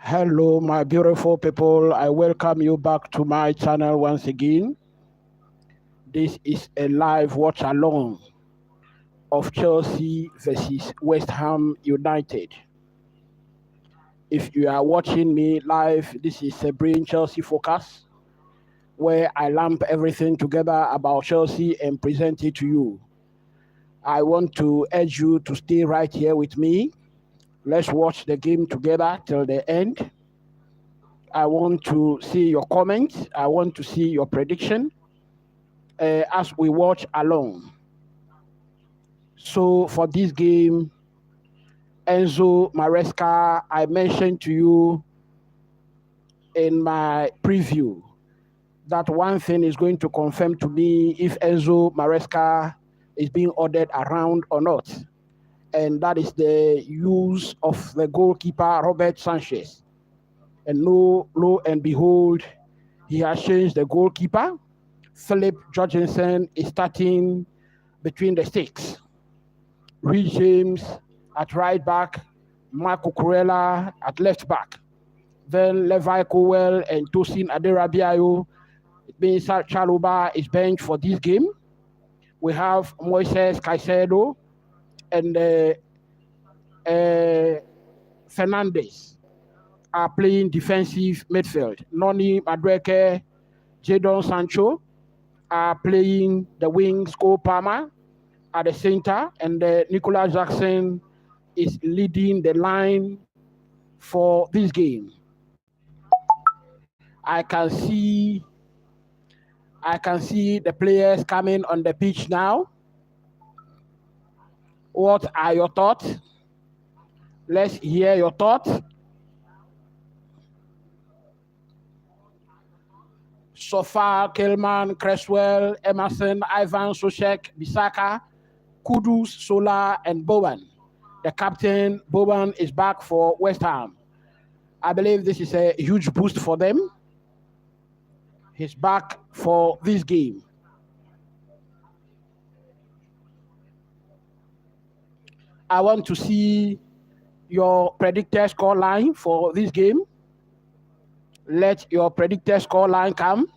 Hello, my beautiful people. I welcome you back to my channel once again. This is a live watch along of Chelsea versus West Ham United. If you are watching me live, this is a Brain Chelsea Focus, where I lump everything together about Chelsea and present it to you. I want to urge you to stay right here with me. Let's watch the game together till the end. I want to see your comments. I want to see your prediction as we watch along. So for this game, Enzo Maresca. I mentioned to you in my preview that one thing is going to confirm to me if Enzo Maresca is being ordered around or not. And that is the use of the goalkeeper, Robert Sanchez. And lo and behold, he has changed the goalkeeper. Philip Jorgensen is starting between the sticks. Reece James at right back, Cucurella at left back. Then Levi Colwill and Tosin Aderabiayo. It means Chaluba is benched for this game. We have Moises Caicedo and Fernandes are playing defensive midfield. Noni Madueke, Jadon Sancho are playing the wings. Cole Palmer at the center, and Nicolas Jackson is leading the line for this game. I can see the players coming on the pitch now. What are your thoughts? Let's hear your thoughts. So far, Kilman, Cresswell, Emerson, Ivan, Soucek, Bissaka, Kudus, Sola, and Bowen. The captain, Bowen, is back for West Ham. I believe this is a huge boost for them. He's back for this game. I want to see your predicted score line for this game. Let your predicted score line come.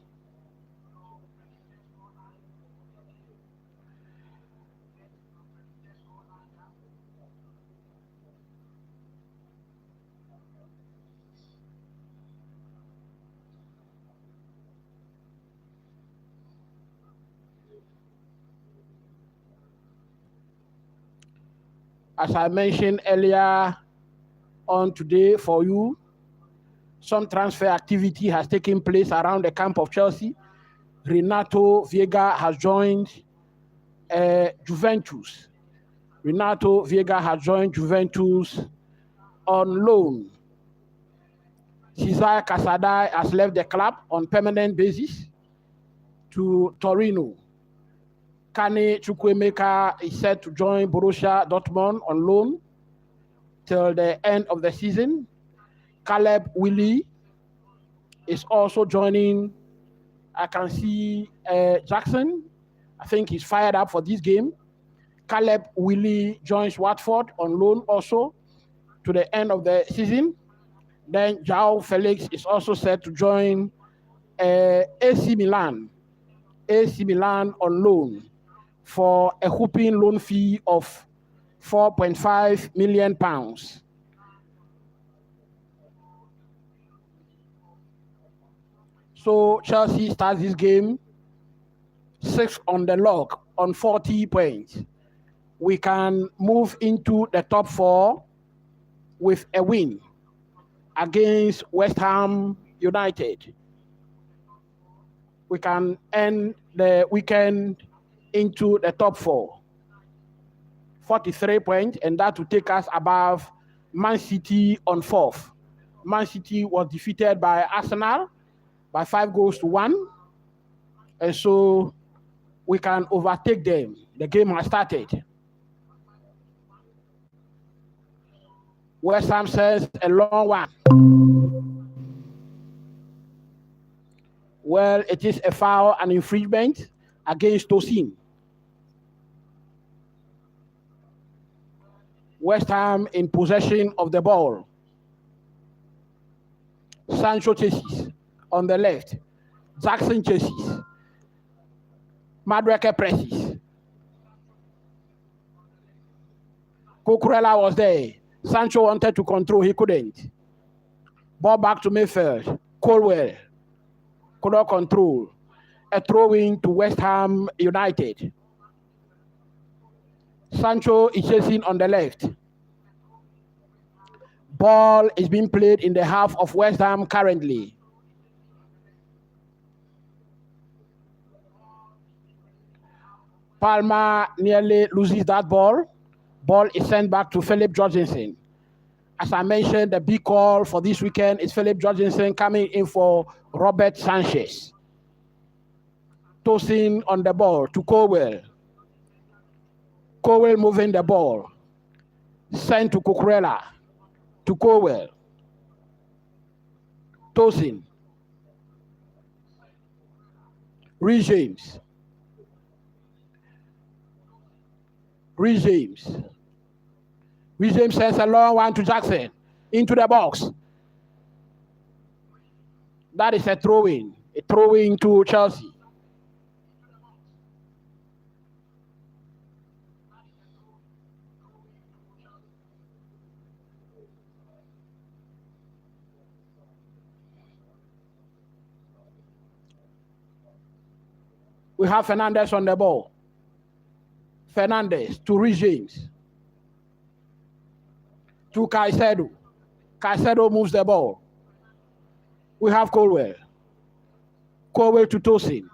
As I mentioned earlier on today for you, some transfer activity has taken place around the camp of Chelsea. Renato Vieira has joined Juventus. Renato Vieira has joined Juventus on loan. Cesar Casadei has left the club on permanent basis to Torino. Kane Chukwuemeka is set to join Borussia Dortmund on loan till the end of the season. Caleb Willie is also joining. I can see Jackson. I think he's fired up for this game. Caleb Willie joins Watford on loan also to the end of the season. Then João Felix is also set to join AC Milan. AC Milan on loan for a whopping loan fee of £4.5 million. So Chelsea starts this game 6 on the log on 40 points. We can move into the top 4 with a win against West Ham United. We can end the weekend into the top 4. 43 points, and that will take us above Man City on 4th. Man City was defeated by Arsenal by 5-1, and so we can overtake them. The game has started. West Ham says a long one. Well, it is a foul and infringement against Tosin. West Ham in possession of the ball. Sancho chases on the left. Jackson chases. Madueke presses. Cucurella was there. Sancho wanted to control, he couldn't. Ball back to midfield. Colwill could not control. A throw-in to West Ham United. Sancho is chasing on the left. Ball is being played in the half of West Ham currently. Palmer nearly loses that ball. Ball is sent back to Philip Jorgensen. As I mentioned, the big call for this weekend is Philip Jorgensen coming in for Robert Sanchez. Tosin on the ball to Colwill. Colwill moving the ball. Sent to Cucurella. To Colwill. Tosin. Reece James. Reece James. Reece James sends a long one to Jackson. Into the box. That is a throw-in. A throw-in to Chelsea. We have Fernandez on the ball. Fernandez to Reece James. To Caicedo. Caicedo moves the ball. We have Colwill. Colwill to Tosin.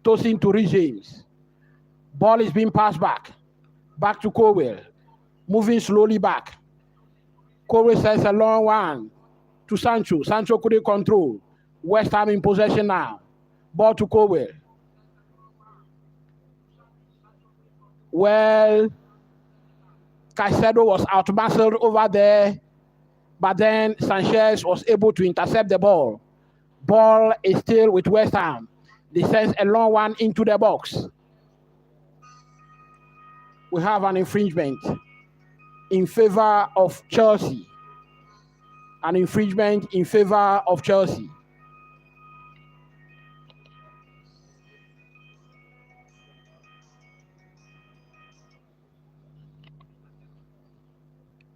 Tosin to Reece James. Ball is being passed back. Back to Colwill. Moving slowly back. Colwill sends a long one to Sancho. Sancho couldn't control. West Ham in possession now. Ball to Colwill. Well, Caicedo was outmuscled over there, but then Sanchez was able to intercept the ball. Ball is still with West Ham. They send a long one into the box. We have an infringement in favor of Chelsea. An infringement in favor of Chelsea.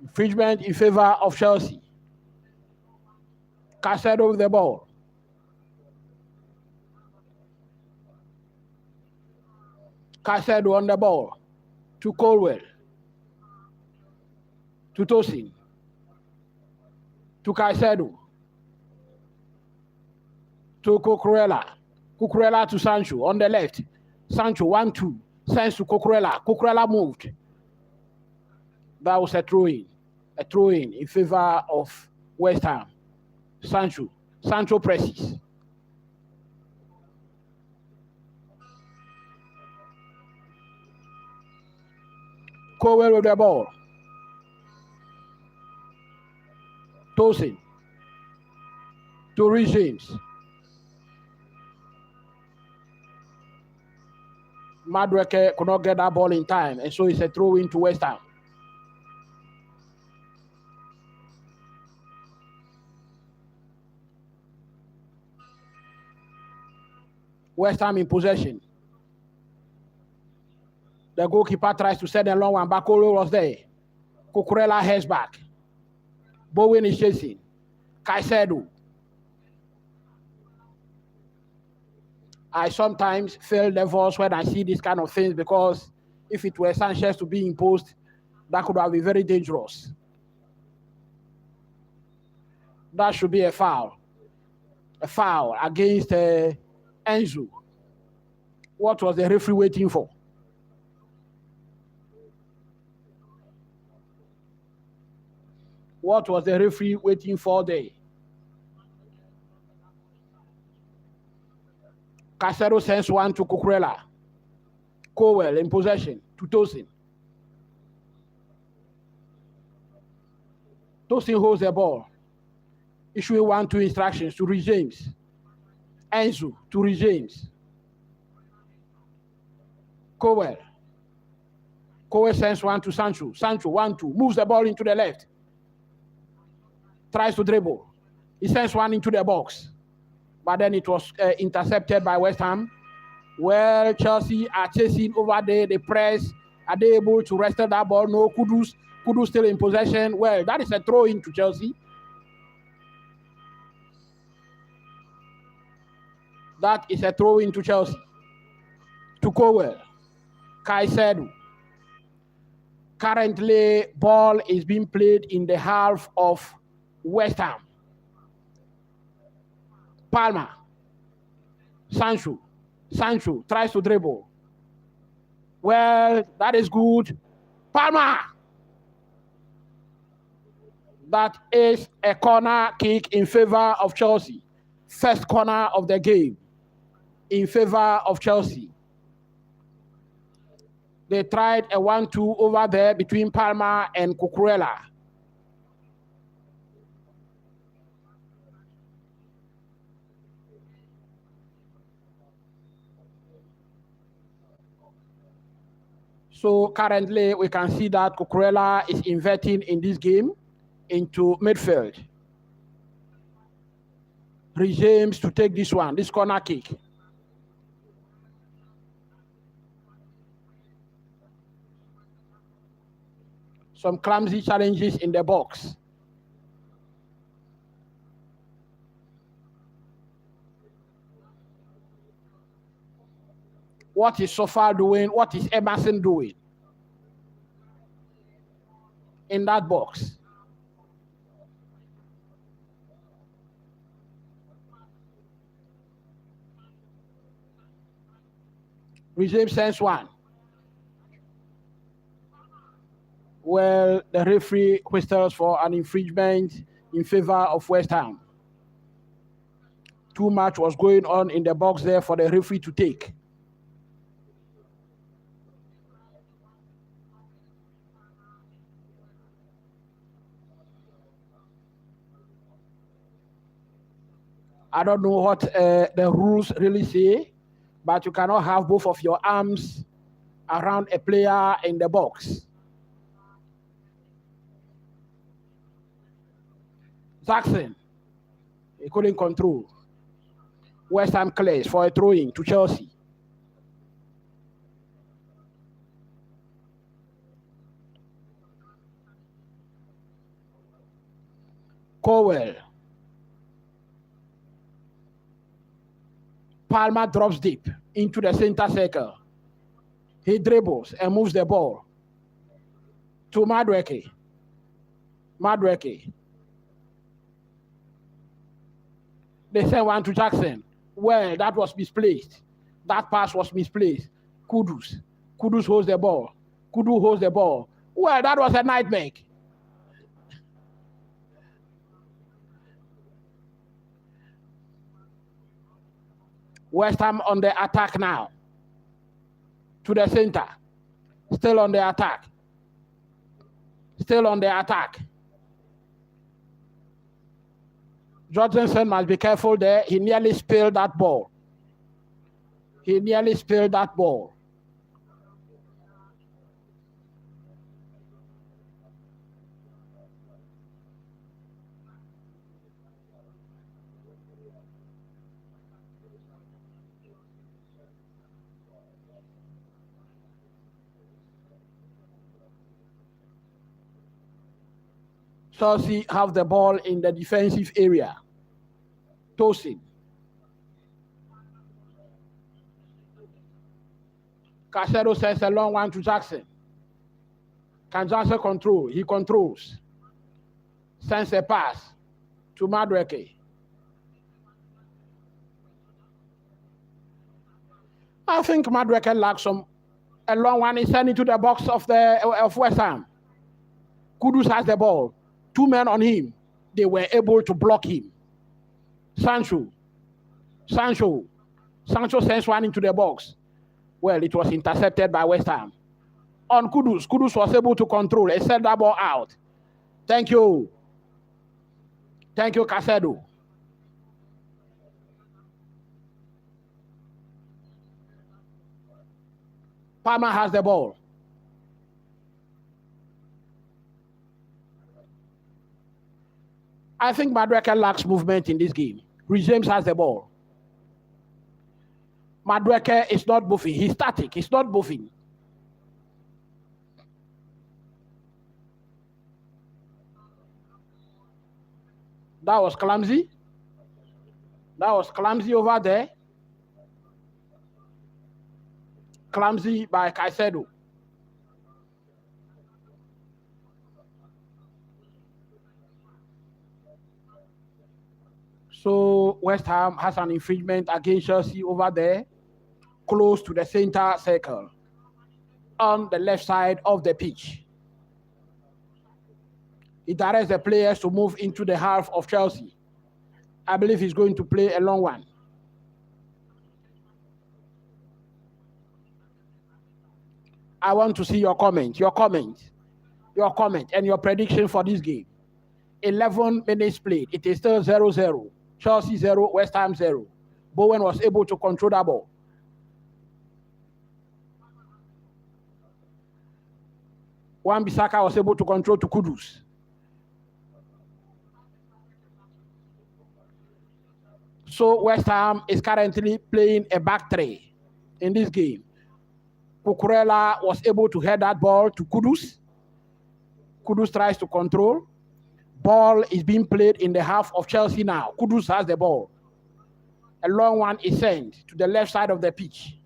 Infringement in favor of Chelsea. Caicedo with the ball. Caicedo on the ball. To Colwill. To Tosin. To Caicedo. To Cucurella. Cucurella to Sancho on the left. Sancho 1-2. Sends to Cucurella. Cucurella moved. That was a throw-in. A throw-in in favor of West Ham. Sancho. Sancho presses. Colwill with the ball. Tosin. To Reece James. Madueke could not get that ball in time, and so it's a throw-in to West Ham. West Ham in possession. The goalkeeper tries to send a long one, but Colwill was there. Cucurella heads back. Bowen is chasing. Caicedo. I sometimes feel nervous when I see these kind of things because if it were Sanchez to be imposed, that could have been very dangerous. That should be a foul. A foul against Enzo. What was the referee waiting for? What was the referee waiting for there? Caicedo sends one to Cucurella. Colwill in possession to Tosin. Tosin holds the ball. Issuing 1-2 instructions to Reece James. Enzo to Reece James. Colwill. Colwill sends one to Sancho. Sancho 1-2. Moves the ball into the left. Tries to dribble. He sends one into the box. But then it was intercepted by West Ham. Well, Chelsea are chasing over there. They press. Are they able to wrestle that ball? No. Kudus still in possession. Well, that is a throw-in to Chelsea. That is a throw-in to Chelsea. To Colwill. Caicedo. Currently, ball is being played in the half of West Ham. Palmer. Sancho. Sancho tries to dribble. Well, that is good. Palmer. That is a corner kick in favor of Chelsea. First corner of the game in favor of Chelsea. They tried a 1-2 over there between Palmer and Cucurella. So currently we can see that Cucurella is inverting in this game into midfield. James to take this one, this corner kick. Some clumsy challenges in the box. What is Sofa doing? What is Emerson doing in that box? James sends one. Well, the referee whistles for an infringement in favor of West Ham. Too much was going on in the box there for the referee to take. I don't know what the rules really say, but you cannot have both of your arms around a player in the box. Jackson, he couldn't control. West Ham clears for a throw-in to Chelsea. Colwill. Palmer drops deep into the center circle. He dribbles and moves the ball to Madueke. Madueke. They send one to Jackson. Well, that was misplaced. That pass was misplaced. Kudus. Kudus holds the ball. Kudus holds the ball. Well, that was a nightmare. West Ham on the attack now. To the center. Still on the attack. Still on the attack. Jorgensen must be careful there. He nearly spilled that ball. He nearly spilled that ball. Chelsea have the ball in the defensive area. Tosin. Caicedo sends a long one to Jackson. Can Jackson control? He controls. Sends a pass to Madueke. I think Madueke lacks a long one. He sent into the box of West Ham. Kudus has the ball. 2 men on him. They were able to block him. Sancho sends one into the box. Well, it was intercepted by West Ham. On Kudus. Kudus was able to control and send that ball out. Thank you. Thank you, Caicedo. Palmer has the ball. I think Madueke lacks movement in this game. James has the ball. Madueke is not moving. He's static. He's not moving. That was clumsy. That was clumsy over there. Clumsy by Caicedo. So West Ham has an infringement against Chelsea over there, close to the center circle, on the left side of the pitch. He directs the players to move into the half of Chelsea. I believe he's going to play a long one. I want to see your comment, and your prediction for this game. 11 minutes played. It is still 0-0. Chelsea 0, West Ham 0. Bowen was able to control that ball. Wan-Bissaka was able to control to Kudus. So West Ham is currently playing a back three in this game. Cucurella was able to head that ball to Kudus. Kudus tries to control. Ball is being played in the half of Chelsea now. Kudus has the ball. A long one is sent to the left side of the pitch.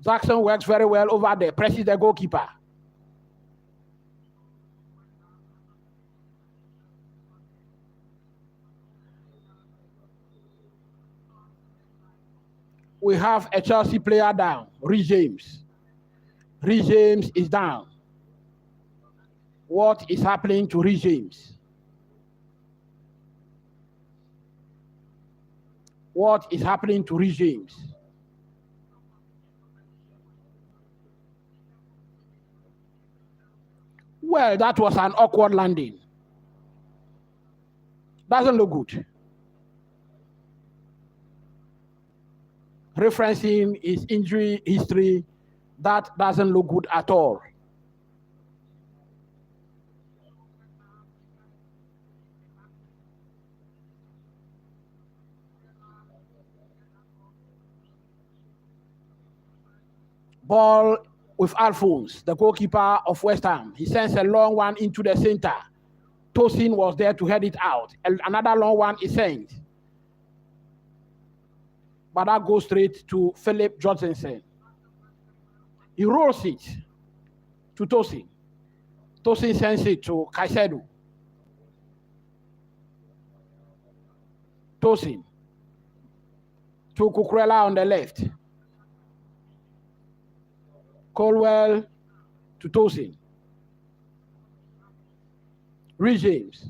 Jackson works very well over there, presses the goalkeeper. We have a Chelsea player down, Reece James. Reece James is down. What is happening to Reece James? What is happening to Reece James? Well, that was an awkward landing. Doesn't look good. Referencing his injury history, that doesn't look good at all. Ball with Alphonse, the goalkeeper of West Ham. He sends a long one into the center. Tosin was there to head it out. Another long one is sent. But that goes straight to Philip Jorgensen. He rolls it to Tosin. Tosin sends it to Caicedo. Tosin to Cucurella on the left. Colwill to Tosin. Reece James.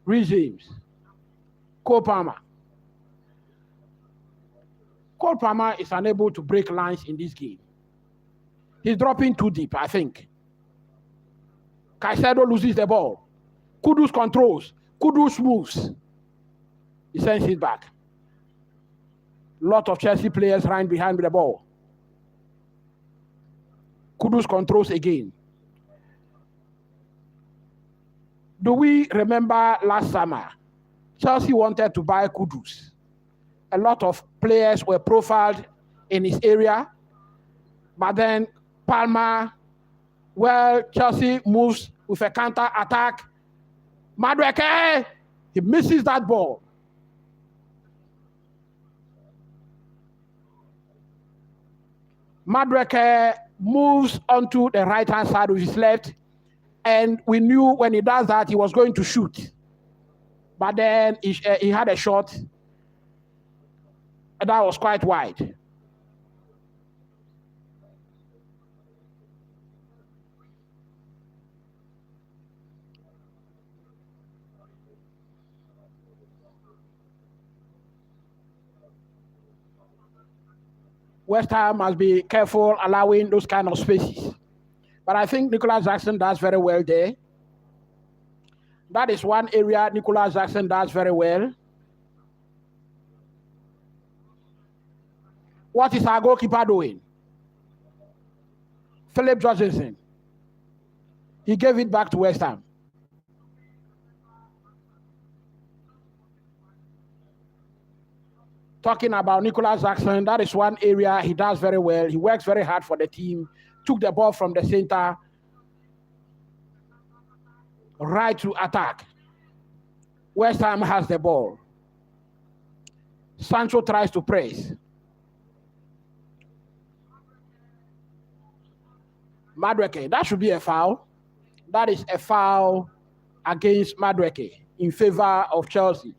Reece James. Cole Palmer. Cole Palmer is unable to break lines in this game. He's dropping too deep, I think. Caicedo loses the ball. Kudus controls. Kudus moves. He sends it back. Lot of Chelsea players ran behind the ball. Kudus controls again. Do we remember last summer? Chelsea wanted to buy Kudus. A lot of players were profiled in his area. But then Palmer, well, Chelsea moves with a counter attack. Madueke, he misses that ball. Madueke moves onto the right-hand side with his left, and we knew when he does that, he was going to shoot. But then he had a shot, and that was quite wide. West Ham must be careful allowing those kind of spaces. But I think Nicolas Jackson does very well there. That is one area Nicolas Jackson does very well. What is our goalkeeper doing? Philip Jorgensen. He gave it back to West Ham. Talking about Nicolas Jackson, that is one area he does very well. He works very hard for the team. Took the ball from the center, right to attack. West Ham has the ball. Sancho tries to press. Madueke, that should be a foul. That is a foul against Madueke in favor of Chelsea.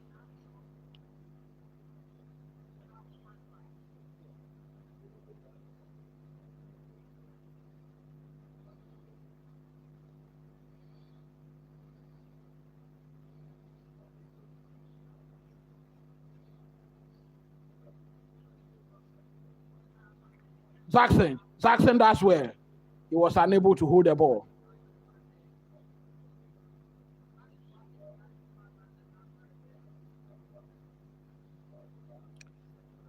Jackson does well. He was unable to hold the ball.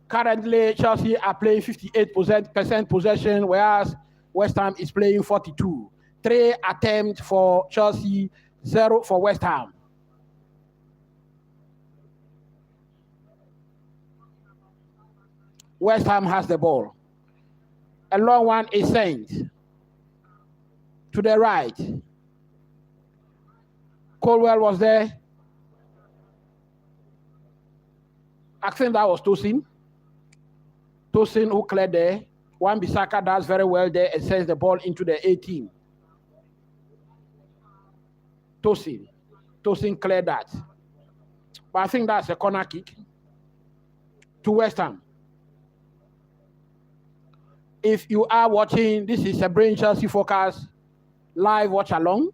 Currently, Chelsea are playing 58% possession, whereas West Ham is playing 42. 3 attempts for Chelsea, 0 for West Ham. West Ham has the ball. A long one is sent to the right. Colwill was there. I think that was Tosin. Tosin who cleared there. Wan-Bissaka does very well there and sends the ball into the 18. Tosin cleared that. But I think that's a corner kick to West Ham. If you are watching, this is a Brain Chelsea Focus live watch along.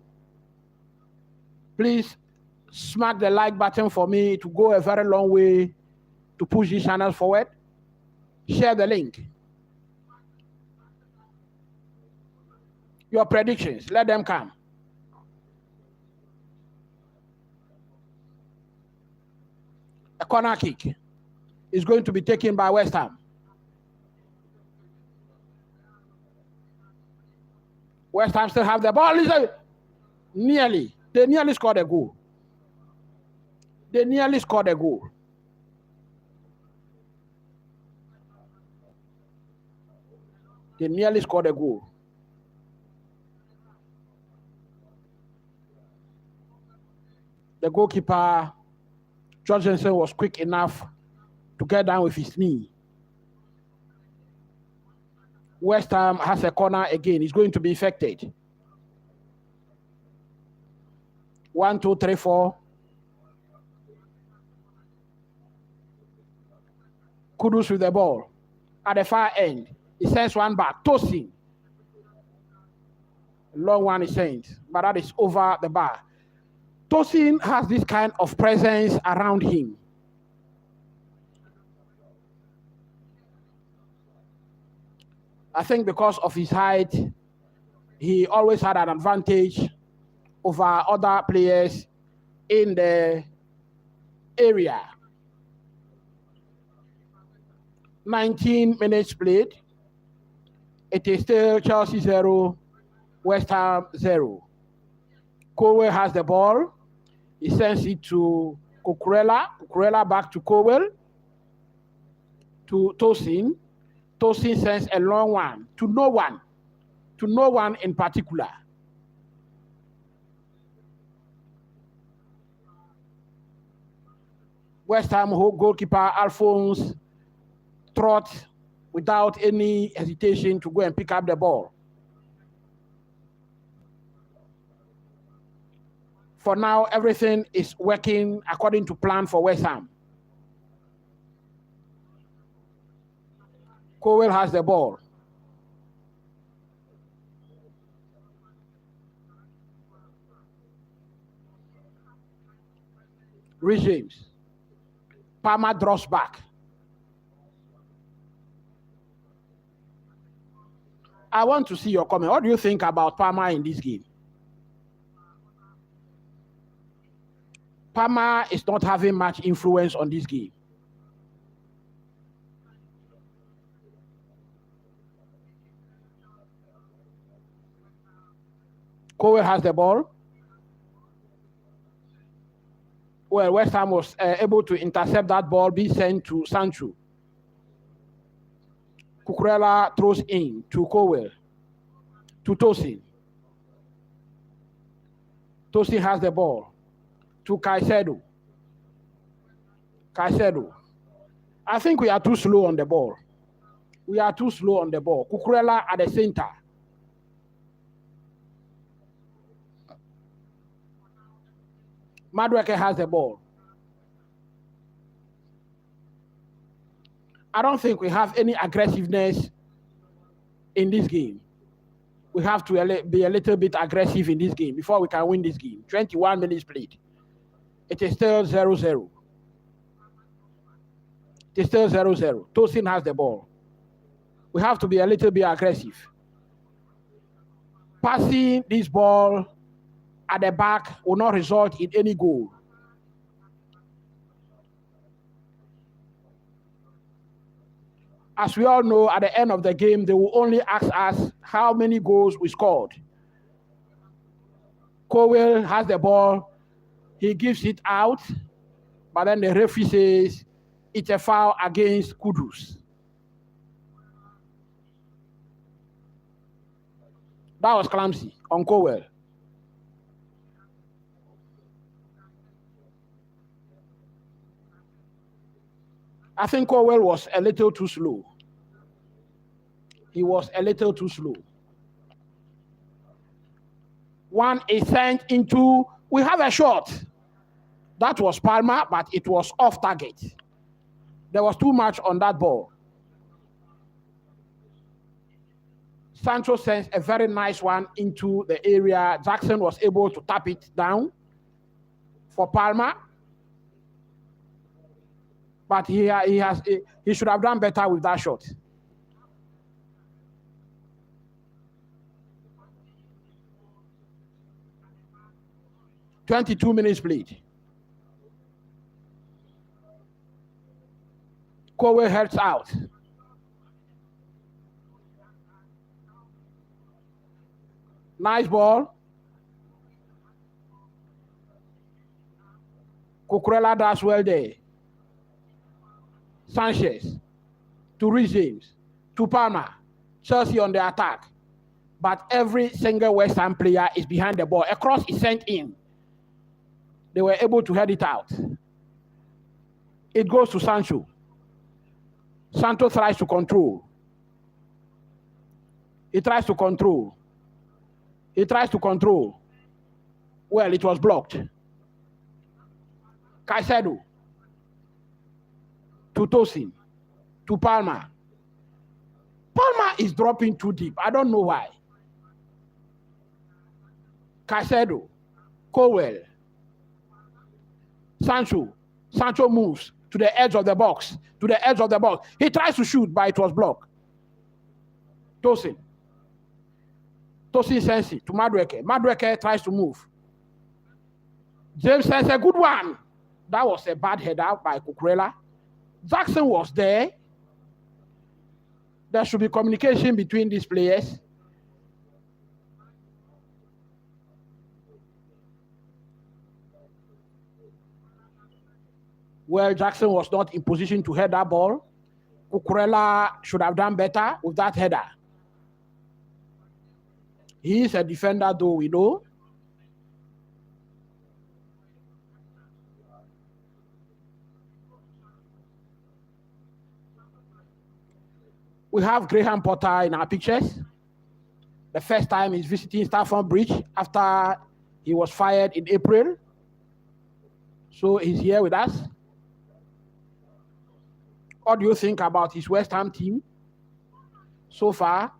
Please smack the like button for me to go a very long way to push this channel forward. Share the link. Your predictions, let them come. A corner kick is going to be taken by West Ham. West Ham still have the ball. Nearly. They nearly scored a goal. They nearly scored a goal. They nearly scored a goal. The goalkeeper, Jorgensen, was quick enough to get down with his knee. West Ham has a corner again. It's going to be affected. 1, 2, 3, 4. Kudus with the ball. At the far end, he sends one back. Tosin. Long one is sent, but that is over the bar. Tosin has this kind of presence around him. I think because of his height, he always had an advantage over other players in the area. 19 minutes played. It is still Chelsea 0, West Ham 0. Colwill has the ball. He sends it to Cucurella. Cucurella back to Colwill. To Tosin. Tosin sends a long one to no one. To no one in particular. West Ham goalkeeper Alphonse trots without any hesitation to go and pick up the ball. For now, everything is working according to plan for West Ham. Colwill has the ball. Rhys James. Palmer drops back. I want to see your comment. What do you think about Palmer in this game? Palmer is not having much influence on this game. Colwill has the ball. Well, West Ham was able to intercept that ball being sent to Sancho. Cucurella throws in to Colwill, to Tosin. Tosin has the ball to Caicedo. Caicedo. I think we are too slow on the ball. We are too slow on the ball. Cucurella at the center. Madueke has the ball. I don't think we have any aggressiveness in this game. We have to be a little bit aggressive in this game before we can win this game. 21 minutes played. It is still 0-0. It is still 0-0. Tosin has the ball. we have to be a little bit aggressive. Passing this ball at the back will not result in any goal. As we all know, at the end of the game, they will only ask us how many goals we scored. Colwill has the ball. He gives it out, but then the referee says it's a foul against Kudus. That was clumsy on Colwill. I think Colwill was a little too slow. He was a little too slow. One is sent into, we have a shot. That was Palmer, but it was off target. There was too much on that ball. Sancho sends a very nice one into the area. Jackson was able to tap it down for Palmer. But he should have done better with that shot. "22 minutes played." Colwill heads out. Nice ball. Cucurella does well there. Sanchez to Reece James to Palmer. Chelsea on the attack. But every single West Ham player is behind the ball. A cross is sent in. They were able to head it out. It goes to Sancho. Sancho tries to control. He tries to control. He tries to control. Well, it was blocked. Caicedo to Tosin to Palmer. Palmer is dropping too deep. I don't know why. Caicedo, Colwill, Sancho. Sancho moves to the edge of the box. To the edge of the box. He tries to shoot, but it was blocked. Tosin. Tosin sends it to Madueke. Madueke tries to move. James sends a good one. That was a bad header by Cucurella. Jackson was there. There should be communication between these players. Well, Jackson was not in position to head that ball. Cucurella should have done better with that header. He is a defender, though, we know. We have Graham Potter in our pictures. The first time he's visiting Stamford Bridge after he was fired in April. So he's here with us. What do you think about his West Ham team so far?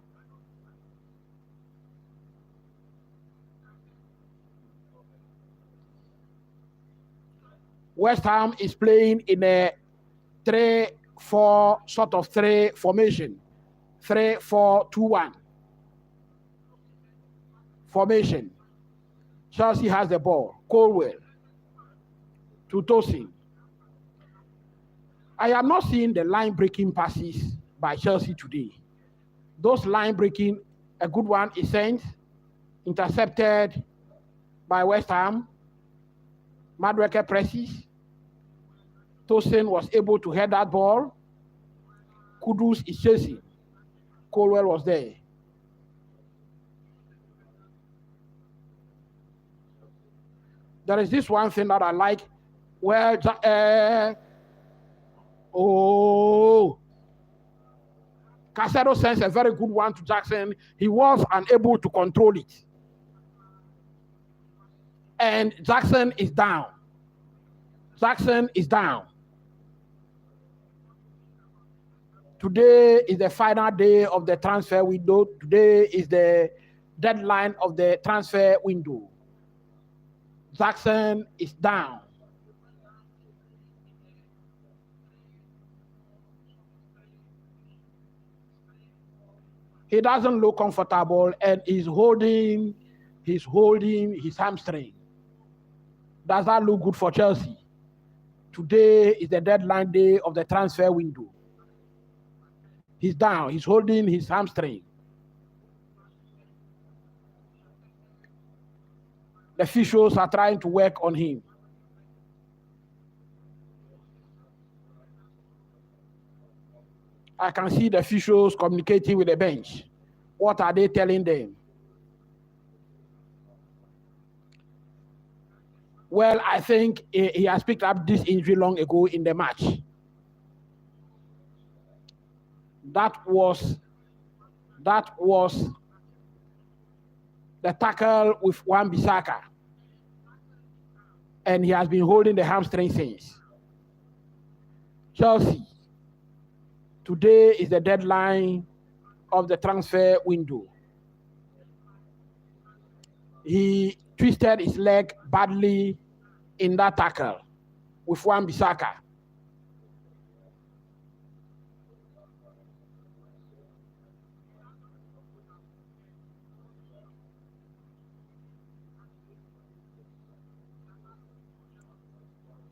West Ham is playing in a 3-4 sort of 3 formation. 3-4-2-1 formation. Chelsea has the ball. Colwill to Tosin. I am not seeing the line-breaking passes by Chelsea today. Those line-breaking, a good one is sent, intercepted by West Ham. Madueke presses. Tosin was able to head that ball. Kudus is chasing. Colwill was there. There is this one thing that I like. Well, Caicedo sends a very good one to Jackson. He was unable to control it. And Jackson is down. Jackson is down. Today is the final day of the transfer window. Today is the deadline of the transfer window. Jackson is down. He doesn't look comfortable and he's holding his hamstring. Does that look good for Chelsea? Today is the deadline day of the transfer window. He's down. He's holding his hamstring. The officials are trying to work on him. I can see the officials communicating with the bench. What are they telling them? Well, I think he has picked up this injury long ago in the match. That was the tackle with Wan-Bissaka. And he has been holding the hamstring since. Chelsea, today is the deadline of the transfer window. He twisted his leg badly in that tackle with Wan-Bissaka.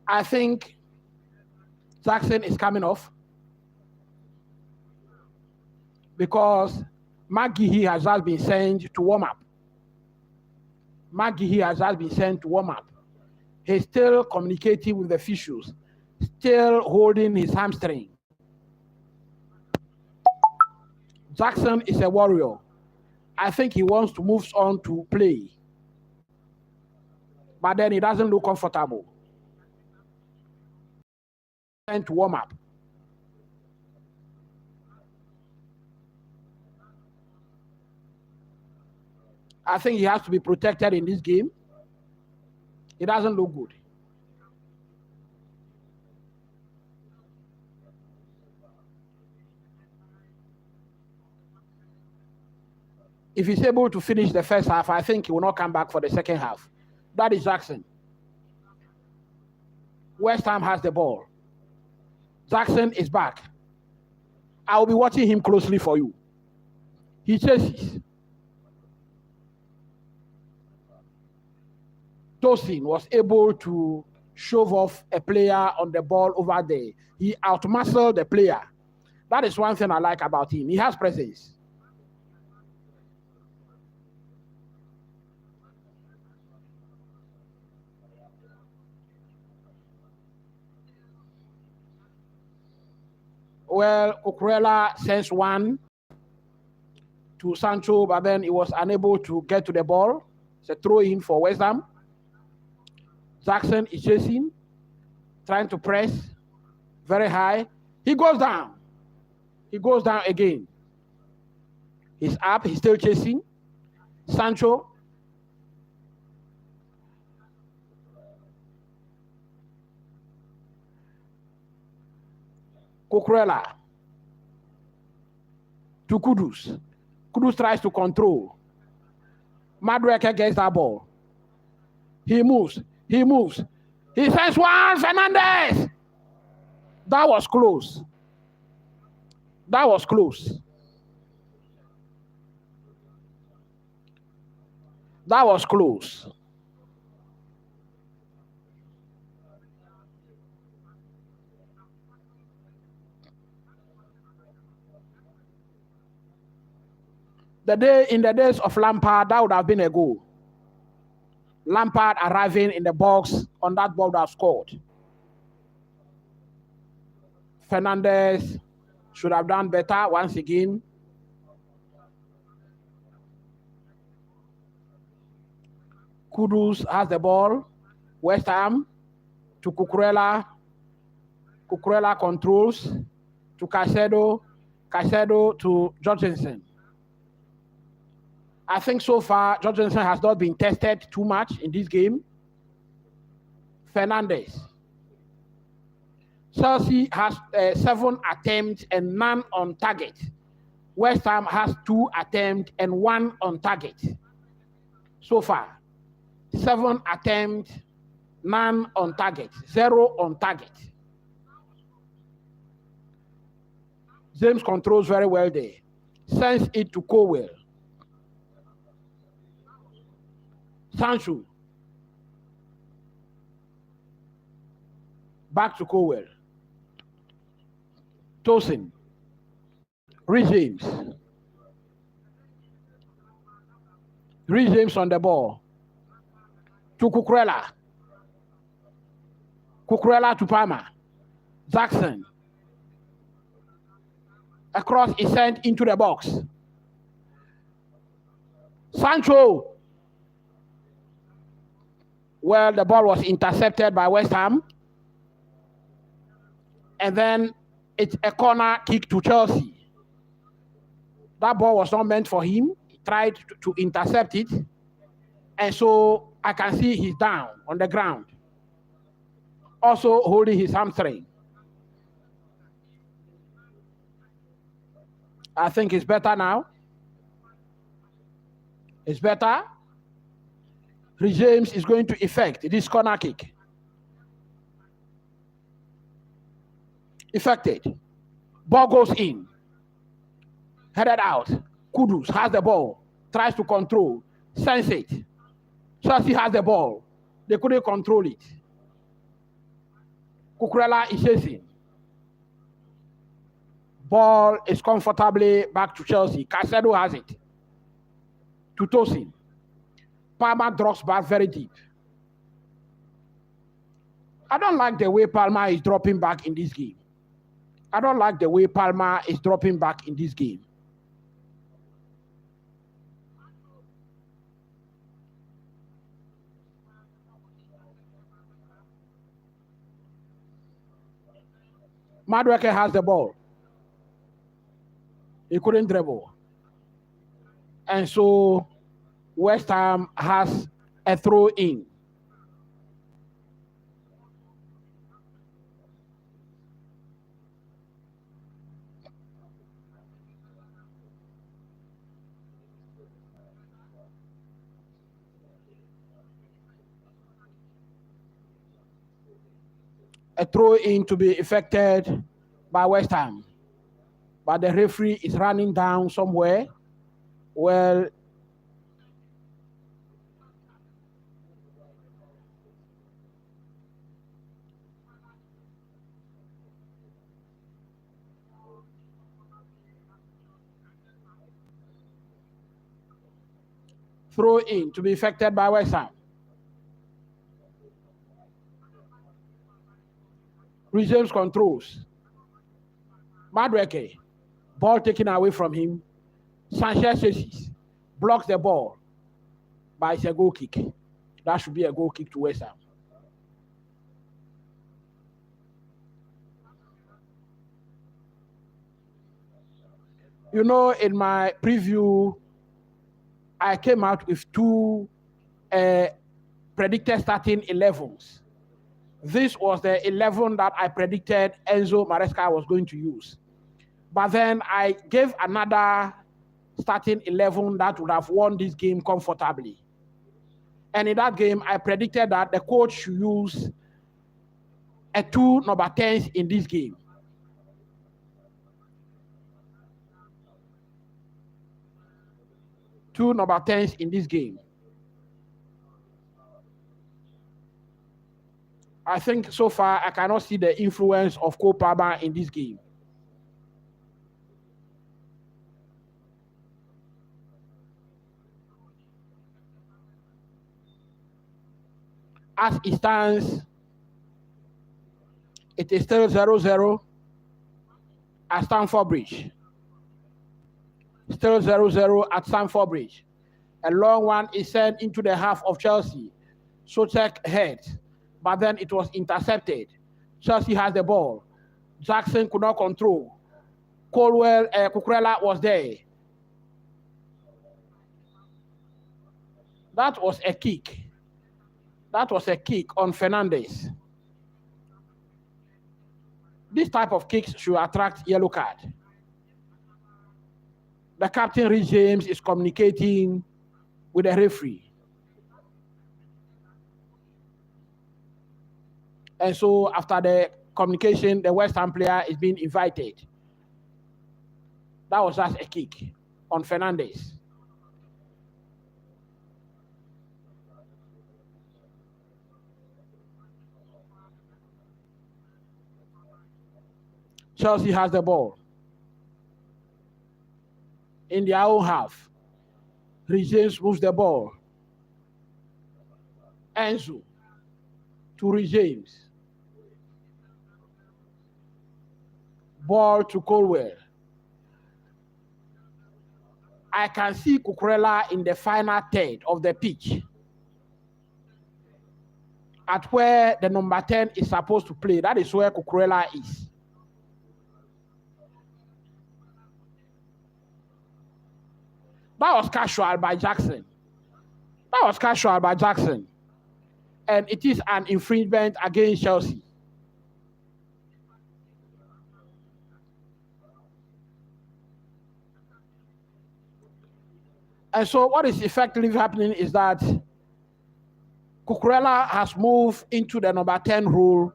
I think Jackson is coming off because McGehee has just been sent to warm up. He's still communicating with the officials, still holding his hamstring. Jackson is a warrior. I think he wants to move on to play. But then he doesn't look comfortable. And to warm up. I think he has to be protected in this game. It doesn't look good. If he's able to finish the first half, I think he will not come back for the second half. That is Jackson. West Ham has the ball. Jackson is back. I will be watching him closely for you. He chases. Tosin was able to shove off a player on the ball over there. He outmuscled the player. That is one thing I like about him. He has presence. Well, Cucurella sends one to Sancho, but then he was unable to get to the ball. It's a throw-in for West Ham. Jackson is chasing, trying to press very high. He goes down. He goes down again. He's up. He's still chasing. Sancho. Cucurella to Kudus. Kudus tries to control. Madueke gets that ball. He moves. He sends one, Fernandez. That was close. In the days of Lampard, that would have been a goal. Lampard arriving in the box on that ball that scored. Fernandez should have done better once again. Kudus has the ball. West Ham to Cucurella. Cucurella controls to Caicedo. Caicedo to Jorgensen. I think so far, Jorgensen has not been tested too much in this game. Fernandez. Chelsea has 7 attempts and none on target. West Ham has 2 attempts and 1 on target. So far, 7 attempts, none on target, 0 on target. James controls very well there. sends it to Colwill. Sancho. Back to Colwill. Tosin. James. James on the ball. To Cucurella. Cucurella to Palmer. Jackson. Across is sent into the box. Sancho. Well, the ball was intercepted by West Ham. And then it's a corner kick to Chelsea. That ball was not meant for him. He tried to intercept it. And so I can see he's down on the ground. Also holding his hamstring. I think it's better now. It's better. James is going to effect this corner kick. Effected. Ball goes in. Headed out. Kudus has the ball. Tries to control. Sends it. Chelsea has the ball. They couldn't control it. Cucurella is chasing. Ball is comfortably back to Chelsea. Caicedo has it. To Tosin. Palmer drops back very deep. I don't like the way Palmer is dropping back in this game. I don't like the way Palmer is dropping back in this game. Madueke has the ball. He couldn't dribble. And so West Ham has a throw in. A throw in to be effected by West Ham. But the referee is running down somewhere. Well, throw in to be effected by West Ham. James controls. Madueke. Ball taken away from him. Sanchez chases. Blocks the ball. But it's a goal kick. That should be a goal kick to West Ham. You know, in my preview, I came out with two predicted starting 11s. This was the 11 that I predicted Enzo Maresca was going to use. But then I gave another starting 11 that would have won this game comfortably. And in that game, I predicted that the coach should use a 2 number 10s in this game. Two number 10s in this game. I think so far I cannot see the influence of Cole Palmer in this game. As it stands, it is still 0-0 at Stamford Bridge. Still 0-0 at Stamford Bridge. A long one is sent into the half of Chelsea. Soucek heads, but then it was intercepted. Chelsea has the ball. Jackson could not control. Colwill, Cucurella was there. That was a kick. That was a kick on Fernandes. This type of kicks should attract yellow card. The captain, Rhys James, is communicating with the referee. And so after the communication, the West Ham player is being invited. That was just a kick on Fernandes. Chelsea has the ball in their own half. James moves the ball. Enzo to James. Ball to Colwill. I can see Cucurella in the final third of the pitch, at where the number 10 is supposed to play. That is where Cucurella is. That was casual by Jackson. And it is an infringement against Chelsea. And so what is effectively happening is that Cucurella has moved into the number 10 role,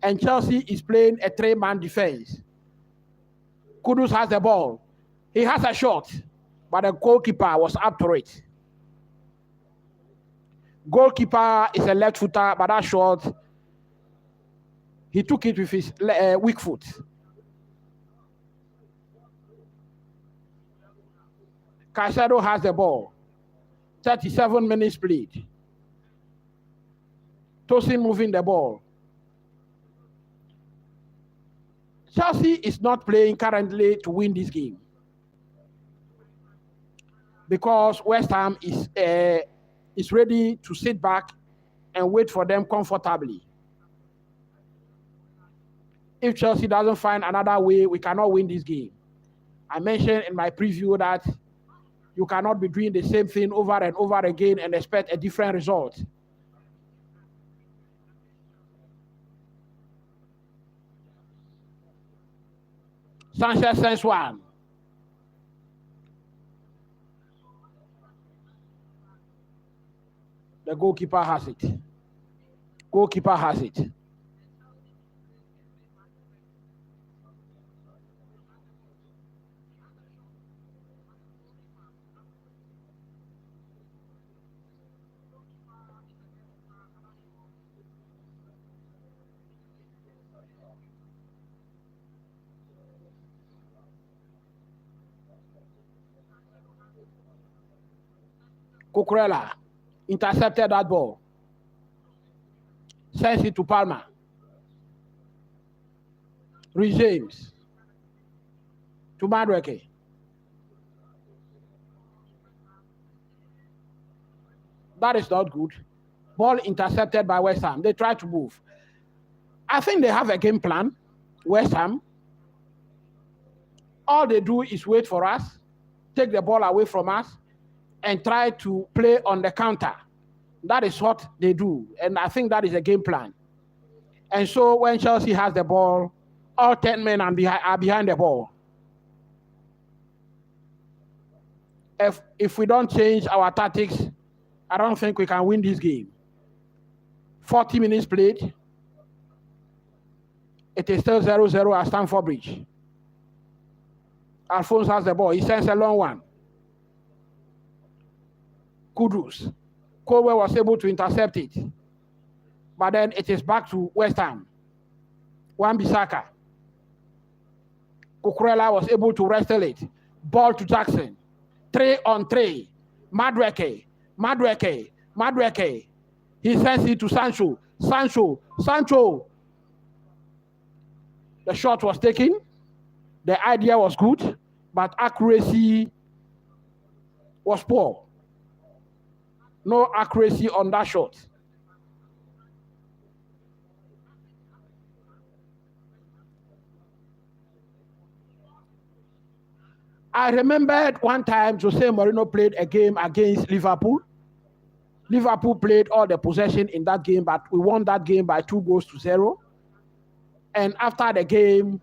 and Chelsea is playing a 3-man defense. Kudus has the ball. He has a shot, but the goalkeeper was up to it. Goalkeeper is a left footer, but that shot, he took it with his weak foot. Caicedo has the ball. 37 minutes played. Tosin moving the ball. Chelsea is not playing currently to win this game, because West Ham is ready to sit back and wait for them comfortably. If Chelsea doesn't find another way, we cannot win this game. I mentioned in my preview that you cannot be doing the same thing over and over again and expect a different result. Sancho sends one. The goalkeeper has it. Cucurella intercepted that ball. Sends it to Palmer. James to Madueke. That is not good. Ball intercepted by West Ham. They try to move. I think they have a game plan, West Ham. All they do is wait for us, take the ball away from us, and try to play on the counter. That is what they do, and I think that is a game plan. And so when Chelsea has the ball, all 10 men are behind the ball. If we don't change our tactics, I don't think we can win this game. 40 minutes played. It is still 0-0 at Stamford Bridge. Alphonse has the ball. He sends a long one. Kudus. Colwill was able to intercept it. But then it is back to West Ham. Wan-Bissaka. Cucurella was able to wrestle it. Ball to Jackson. 3-on-3. Madueke. He sends it to Sancho. Sancho. The shot was taken. The idea was good, but accuracy was poor. No accuracy on that shot. I remembered one time Jose Mourinho played a game against Liverpool. Liverpool played all the possession in that game, but we won that game by 2-0. And after the game,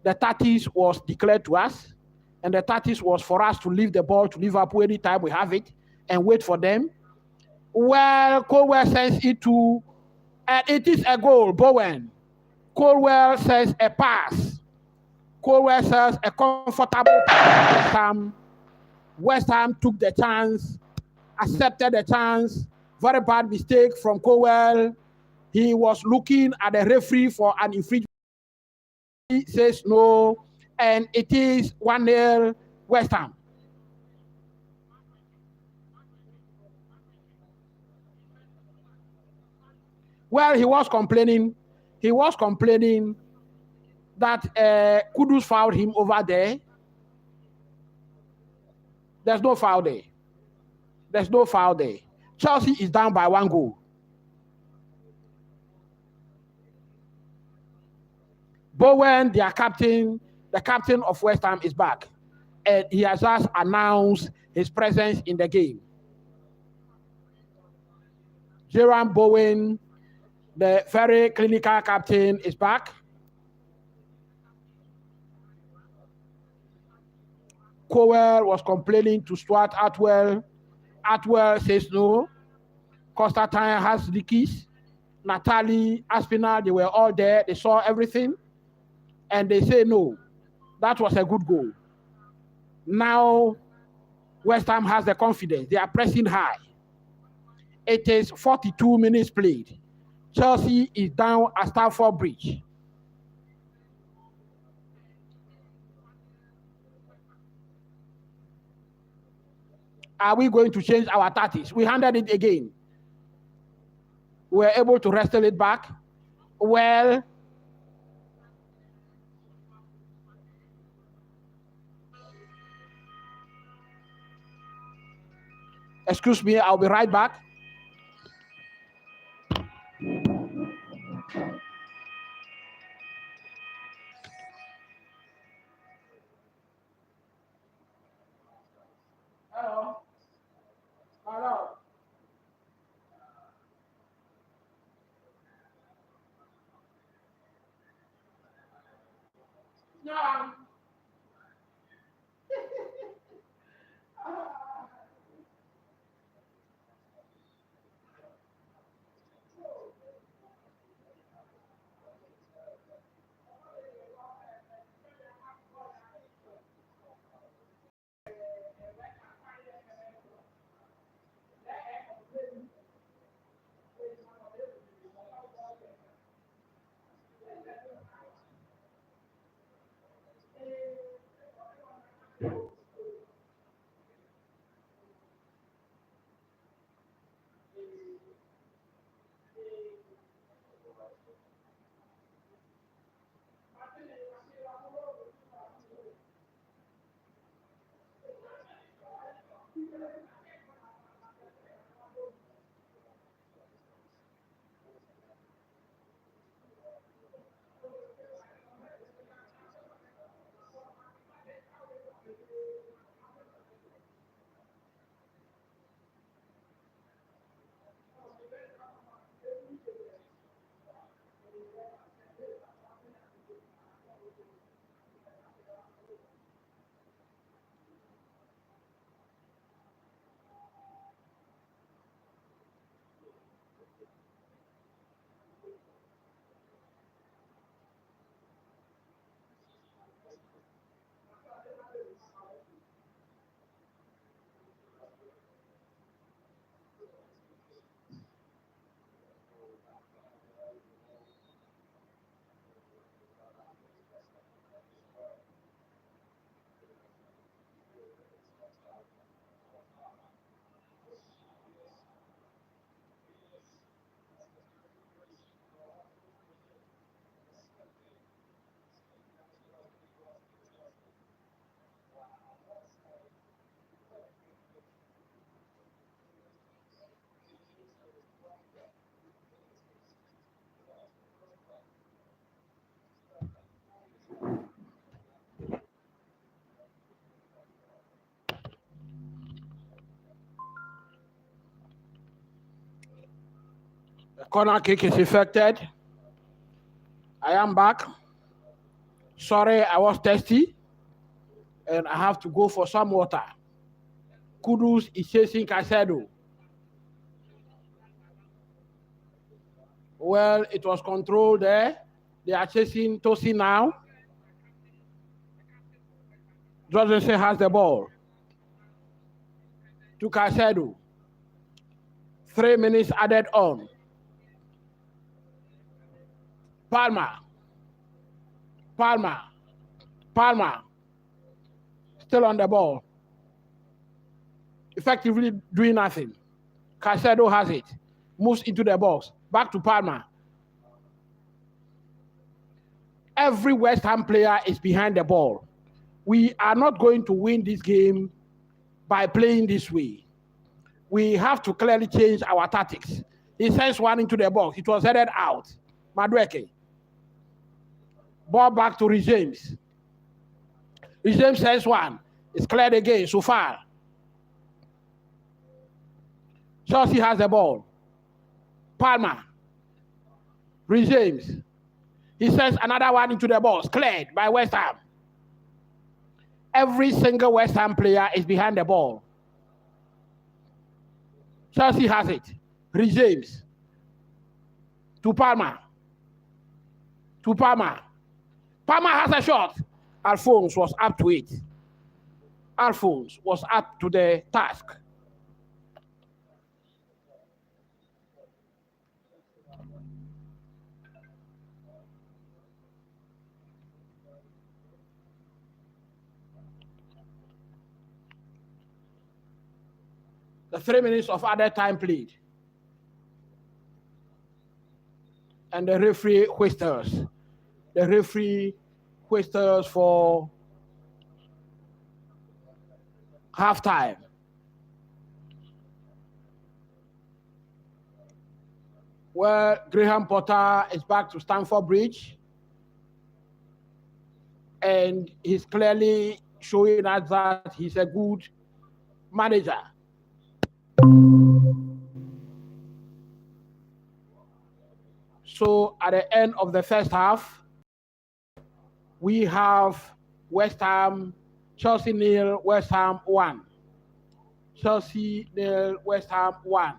the tactics was declared to us, and the tactics was for us to leave the ball to Liverpool anytime we have it and wait for them. Well, Colwill sends it to, and it is a goal, Bowen. Colwill sends a pass. Colwill says a comfortable pass. West Ham took the chance, accepted the chance. Very bad mistake from Colwill. He was looking at the referee for an infringement. He says no, and it is 1-0 West Ham. Well, he was complaining. He was complaining that Kudus fouled him over there. There's no foul there. There's no foul there. Chelsea is down by 1 goal. Bowen, their captain, the captain of West Ham, is back. And he has just announced his presence in the game. Jerome Bowen, the very clinical captain, is back. Colwill was complaining to Stuart Atwell. Atwell says no. Constantine has the keys. Natalie, Aspinall, they were all there. They saw everything. And they say no. That was a good goal. Now, West Ham has the confidence. They are pressing high. It is 42 minutes played. Chelsea is down at Stamford Bridge. Are we going to change our tactics? We handled it again. We were able to wrestle it back. Well, excuse me, I'll be right back. Hello. Hello. No. The corner kick is effected. I am back. Sorry, I was thirsty. And I have to go for some water. Kudus is chasing Caicedo. Well, it was controlled there. They are chasing Tosin now. Jorgensen has the ball. To Caicedo. 3 minutes added on. Palmer. Still on the ball. Effectively doing nothing. Caicedo has it. Moves into the box. Back to Palmer. Every West Ham player is behind the ball. We are not going to win this game by playing this way. We have to clearly change our tactics. He sends one into the box. It was headed out. Madueke. Ball back to James. James sends one. It's cleared again. Coufal. Chelsea has the ball. Palmer. James. He sends another one into the box. Cleared by West Ham. Every single West Ham player is behind the ball. Chelsea has it. James. To Palmer. Palmer has a shot. Alphonse was up to it. Alphonse was up to the task. The 3 minutes of added time played. And the referee whistles. The referee whistles for halftime. Well, Graham Potter is back to Stamford Bridge. And he's clearly showing us that he's a good manager. So at the end of the first half, we have West Ham, Chelsea 0, West Ham 1. Chelsea 0, West Ham 1.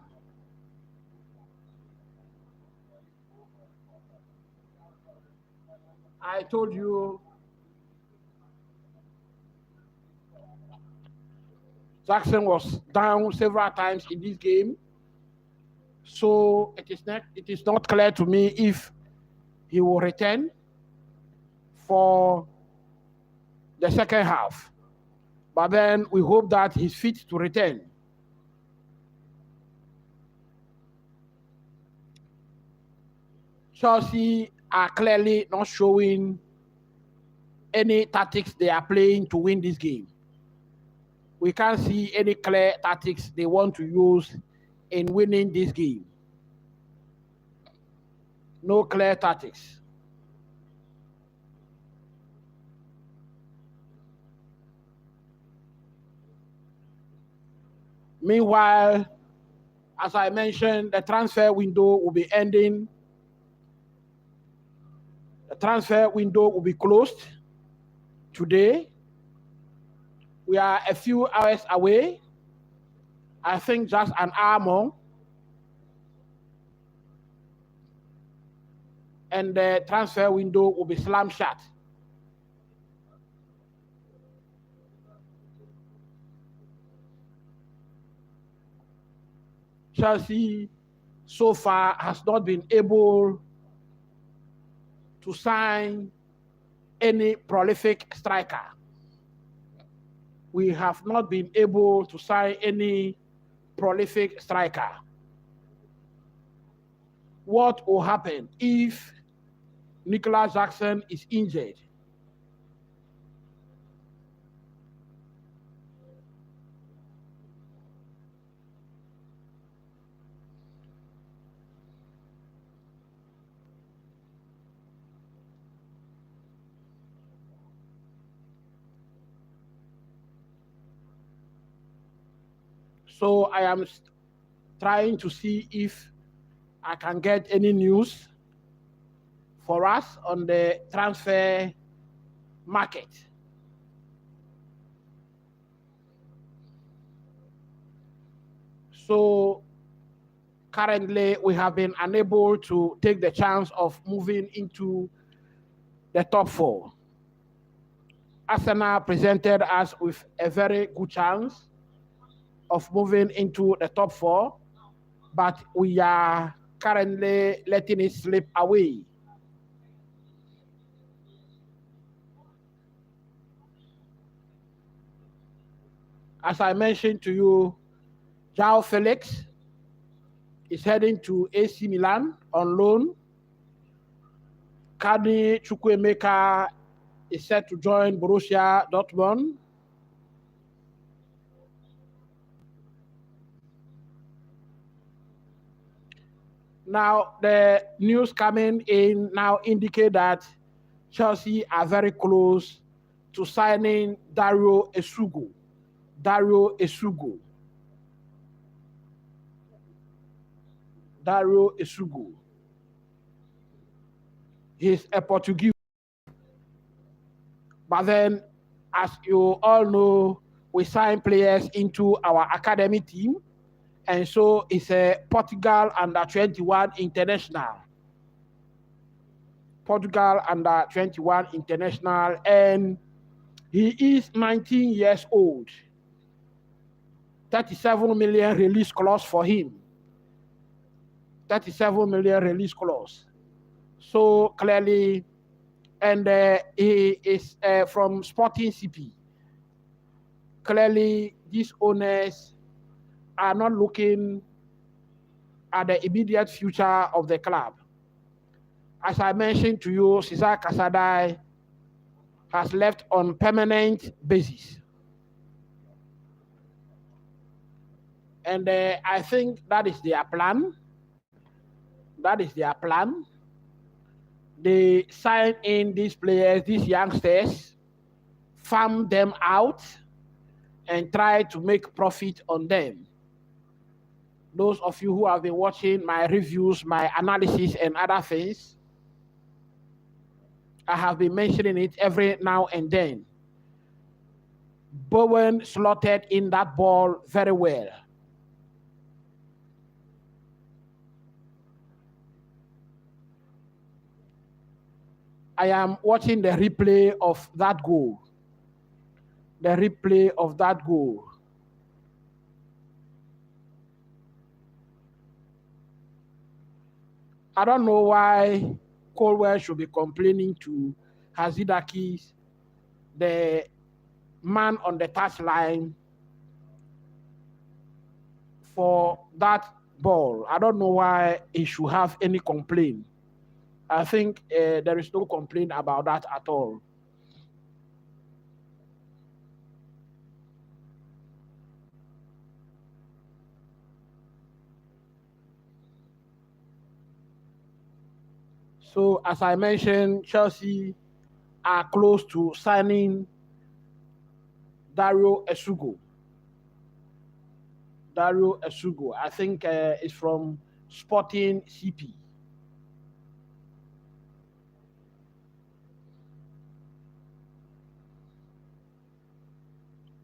I told you Jackson was down several times in this game. So it is not clear to me if he will return for the second half. But then we hope that he's fit to return. Chelsea are clearly not showing any tactics they are playing to win this game. We can't see any clear tactics they want to use in winning this game. No clear tactics. Meanwhile, as I mentioned, the transfer window will be ending. The transfer window will be closed today. We are a few hours away. I think just an hour more. And the transfer window will be slammed shut. Chelsea so far has not been able to sign any prolific striker. We have not been able to sign any prolific striker. What will happen if Nicholas Jackson is injured? So I am trying to see if I can get any news for us on the transfer market. So currently we have been unable to take the chance of moving into the top 4. Arsenal presented us with a very good chance of moving into the top 4, but we are currently letting it slip away. As I mentioned to you, João Felix is heading to AC Milan on loan. Kadi Chukwuemeka is set to join Borussia Dortmund. Now, the news coming in now indicate that Chelsea are very close to signing Dario Esugo. Dario Esugo. Dario Esugo. He's a Portuguese. But then, as you all know, we sign players into our academy team. And so it's a Portugal under 21 international. Portugal under 21 international. And he is 19 years old. 37 million release clause for him. 37 million release clause. So clearly, and he is from Sporting CP. Clearly, these owners are not looking at the immediate future of the club. As I mentioned to you, Cesar Casadei has left on permanent basis. And I think that is their plan. That is their plan. They sign in these players, these youngsters, farm them out, and try to make profit on them. Those of you who have been watching my reviews, my analysis, and other things, I have been mentioning it every now and then. Bowen slotted in that ball very well. I am watching the replay of that goal. The replay of that goal. I don't know why Colwill should be complaining to Hazidakis, the man on the touchline, for that ball. I don't know why he should have any complaint. I think there is no complaint about that at all. So, as I mentioned, Chelsea are close to signing Dario Esugo. Dario Esugo, I think is from Sporting CP.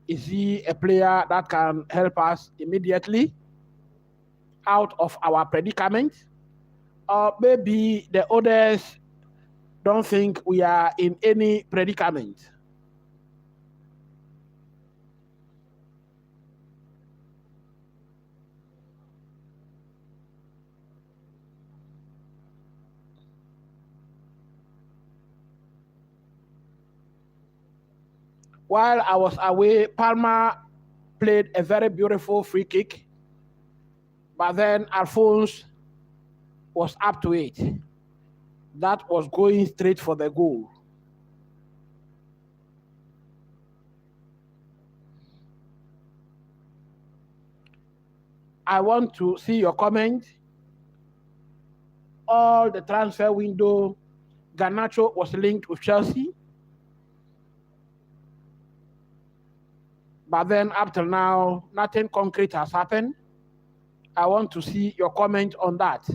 Is he a player that can help us immediately out of our predicament? Or maybe the others don't think we are in any predicament. While I was away, Palmer played a very beautiful free kick, but then Alphonse was up to it. That was going straight for the goal. I want to see your comment. All the transfer window, Garnacho was linked with Chelsea. But then up till now, nothing concrete has happened. I want to see your comment on that.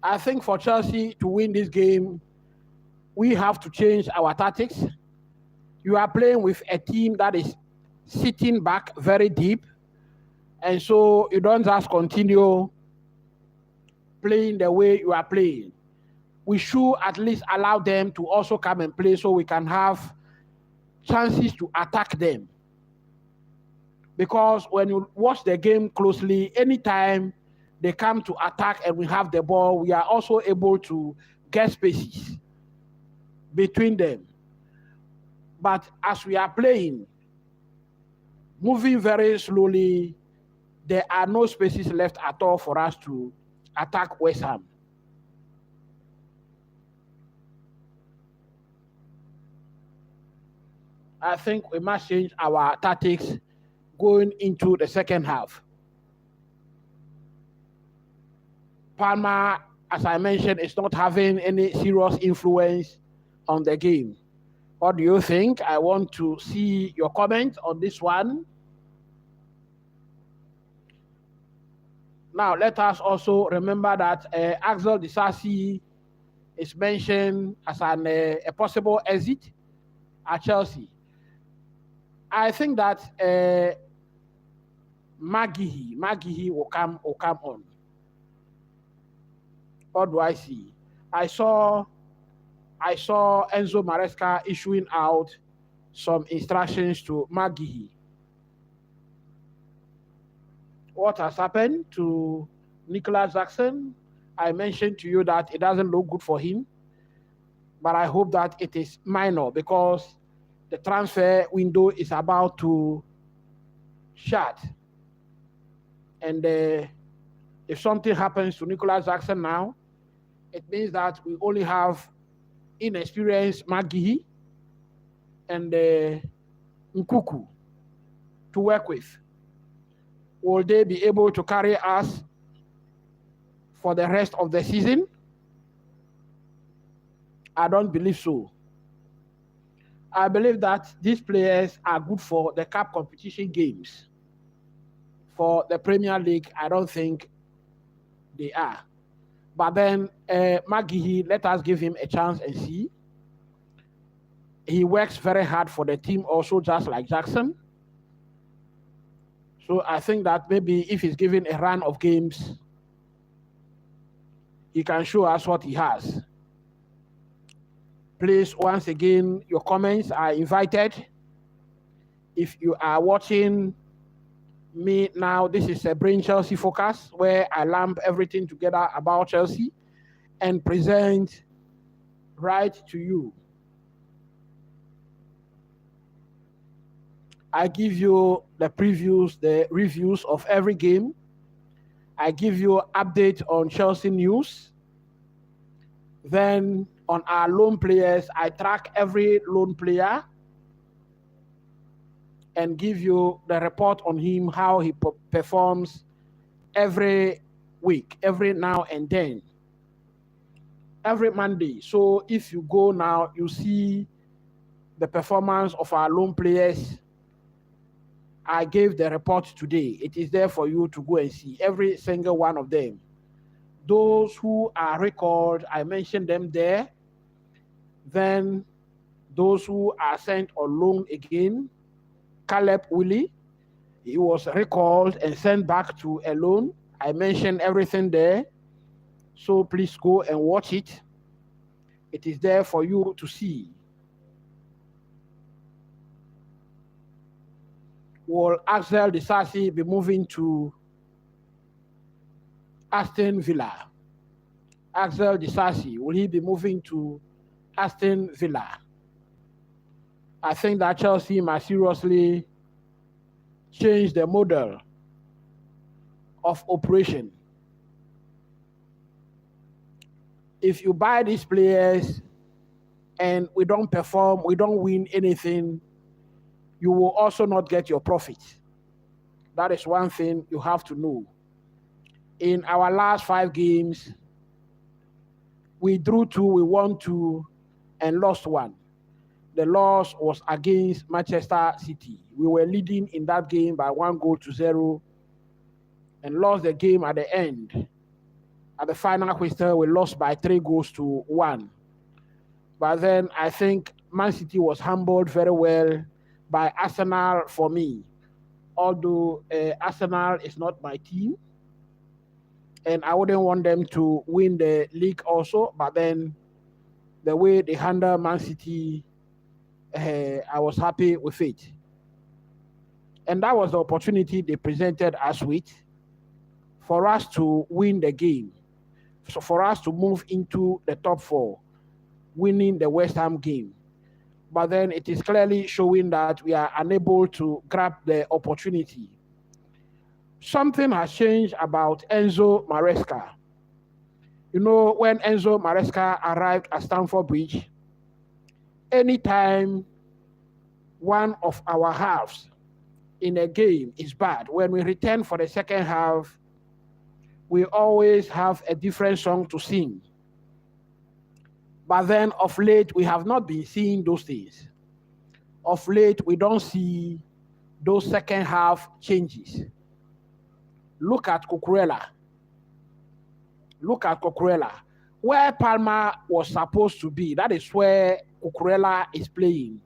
I think for Chelsea to win this game, we have to change our tactics. You are playing with a team that is sitting back very deep. And so you don't just continue playing the way you are playing. We should at least allow them to also come and play so we can have chances to attack them. Because when you watch the game closely, anytime they come to attack and we have the ball, we are also able to get spaces between them. But as we are playing, moving very slowly, there are no spaces left at all for us to attack West Ham. I think we must change our tactics going into the second half. Palmer, as I mentioned, is not having any serious influence on the game. What do you think? I want to see your comment on this one. Now, let us also remember that Axel Disasi is mentioned as a possible exit at Chelsea. I think that Maguire will come on. What do I see? I saw Enzo Maresca issuing out some instructions to Maguire. What has happened to Nicolas Jackson? I mentioned to you that it doesn't look good for him, but I hope that it is minor because the transfer window is about to shut. And if something happens to Nicolas Jackson now, it means that we only have inexperienced Maguire and Nkuku to work with. Will they be able to carry us for the rest of the season? I don't believe so. I believe that these players are good for the cup competition games. For the Premier League, I don't think they are. But then Maguire, let us give him a chance and see. He works very hard for the team also, just like Jackson. So I think that maybe if he's given a run of games, he can show us what he has. Please, once again, your comments are invited. If you are watching me now, this is a Brain Chelsea Focus, where I lump everything together about Chelsea and present right to you. I give you the previews, the reviews of every game. I give you update on Chelseanews. Then on our loan players, I track every loan player and give you the report on him, how he performs every week, every now and then, every Monday. So if you go now, you see the performance of our loan players. I gave the report today. It is there for you to go and see every single one of them. Those who are recalled, I mentioned them there. Then those who are sent on loan again, Caleb Willie, he was recalled and sent back to a loan. I mentioned everything there. So please go and watch it. It is there for you to see. Will Axel Disasi be moving to Aston Villa? Axel Disasi, will he be moving to Aston Villa? I think that Chelsea must seriously change the model of operation. If you buy these players and we don't perform, we don't win anything, you will also not get your profit. That is one thing you have to know. In our last 5 games, we drew 2, we won 2, and lost 1. The loss was against Manchester City. We were leading in that game by 1-0 and lost the game at the end. At the final whistle, we lost by 3-1. But then I think Man City was humbled very well by Arsenal for me. although Arsenal is not my team, and I wouldn't want them to win the league also, but then the way they handle Man City, I was happy with it. And that was the opportunity they presented us with for us to win the game. So for us to move into the top four, winning the West Ham game. But then it is clearly showing that we are unable to grab the opportunity. Something has changed about Enzo Maresca. You know, when Enzo Maresca arrived at Stamford Bridge, anytime one of our halves in a game is bad, when we return for the second half, we always have a different song to sing. But then of late, we have not been seeing those things. Of late, we don't see those second half changes. Look at Cucurella. Look at Cucurella. Where Palmer was supposed to be, that is where Cucurella is playing.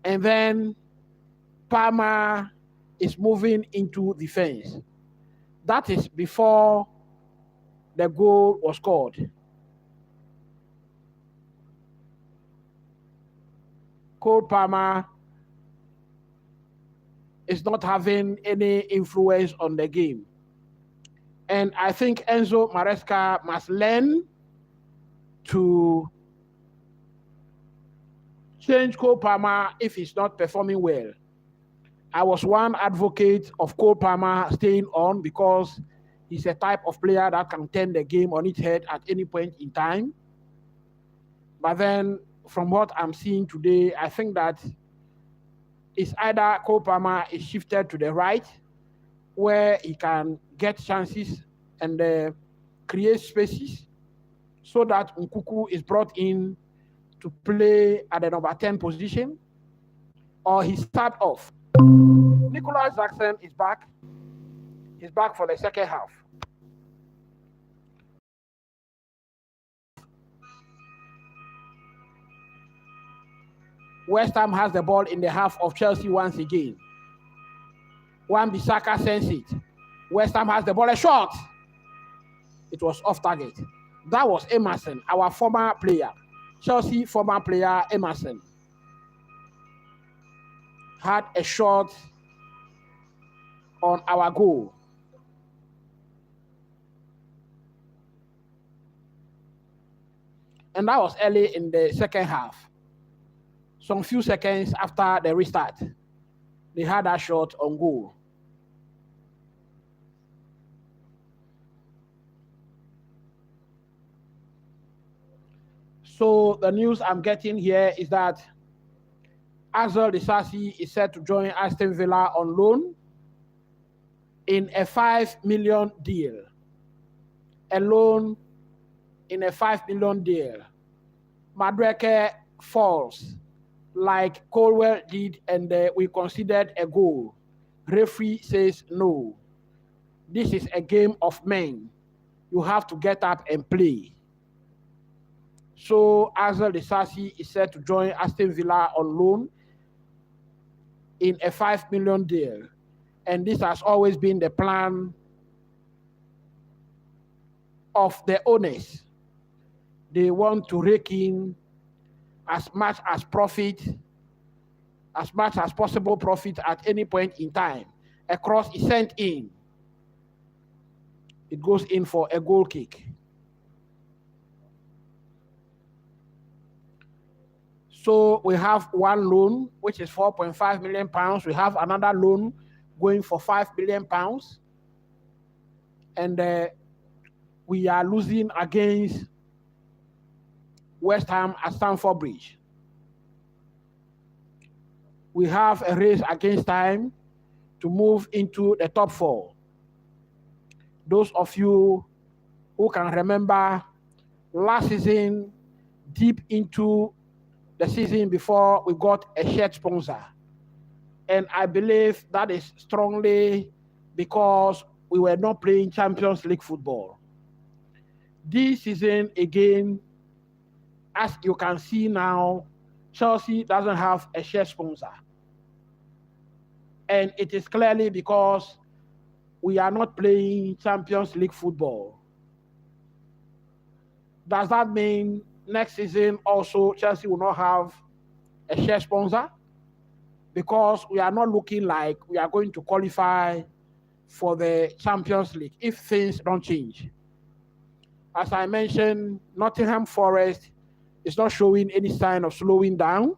And then Palmer is moving into defense. That is before the goal was scored. Cole Palmer is not having any influence on the game. And I think Enzo Maresca must learn to change Cole Palmer if he's not performing well. I was one advocate of Cole Palmer staying on because he's a type of player that can turn the game on its head at any point in time. But then, from what I'm seeing today, I think that it's either Cole Palmer is shifted to the right, where he can get chances and create spaces, so that Nkuku is brought in to play at the number 10 position, or he start off. Nicolas Jackson is back. He's back for the second half. West Ham has the ball in the half of Chelsea once again. Wan-Bissaka sends it. West Ham has the ball, a shot. It was off target. That was Emerson, our former player. Chelsea former player Emerson had a shot on our goal. And that was early in the second half. Some few seconds after the restart, they had that shot on goal. So the news I'm getting here is that Axel Disasi is set to join Aston Villa on loan in a 5 million deal. A loan in a 5 million deal. Madueke falls like Colwill did, and we considered a goal. Referee says no. This is a game of men. You have to get up and play. So Axel Disasi is set to join Aston Villa on loan in a 5 million deal. And this has always been the plan of the owners. They want to rake in as much as profit, as much as possible profit at any point in time. A cross is sent in. It goes in for a goal kick. So we have one loan, which is £4.5 million. We have another loan going for £5 million. And we are losing against West Ham at Stamford Bridge. We have a race against time to move into the top four. Those of you who can remember last season, deep into the season before we got a shirt sponsor. And I believe that is strongly because we were not playing Champions League football. This season, again, as you can see now, Chelsea doesn't have a shirt sponsor. And it is clearly because we are not playing Champions League football. Does that mean next season also Chelsea will not have a share sponsor? Because we are not looking like we are going to qualify for the Champions League if things don't change. As I mentioned, Nottingham Forest is not showing any sign of slowing down.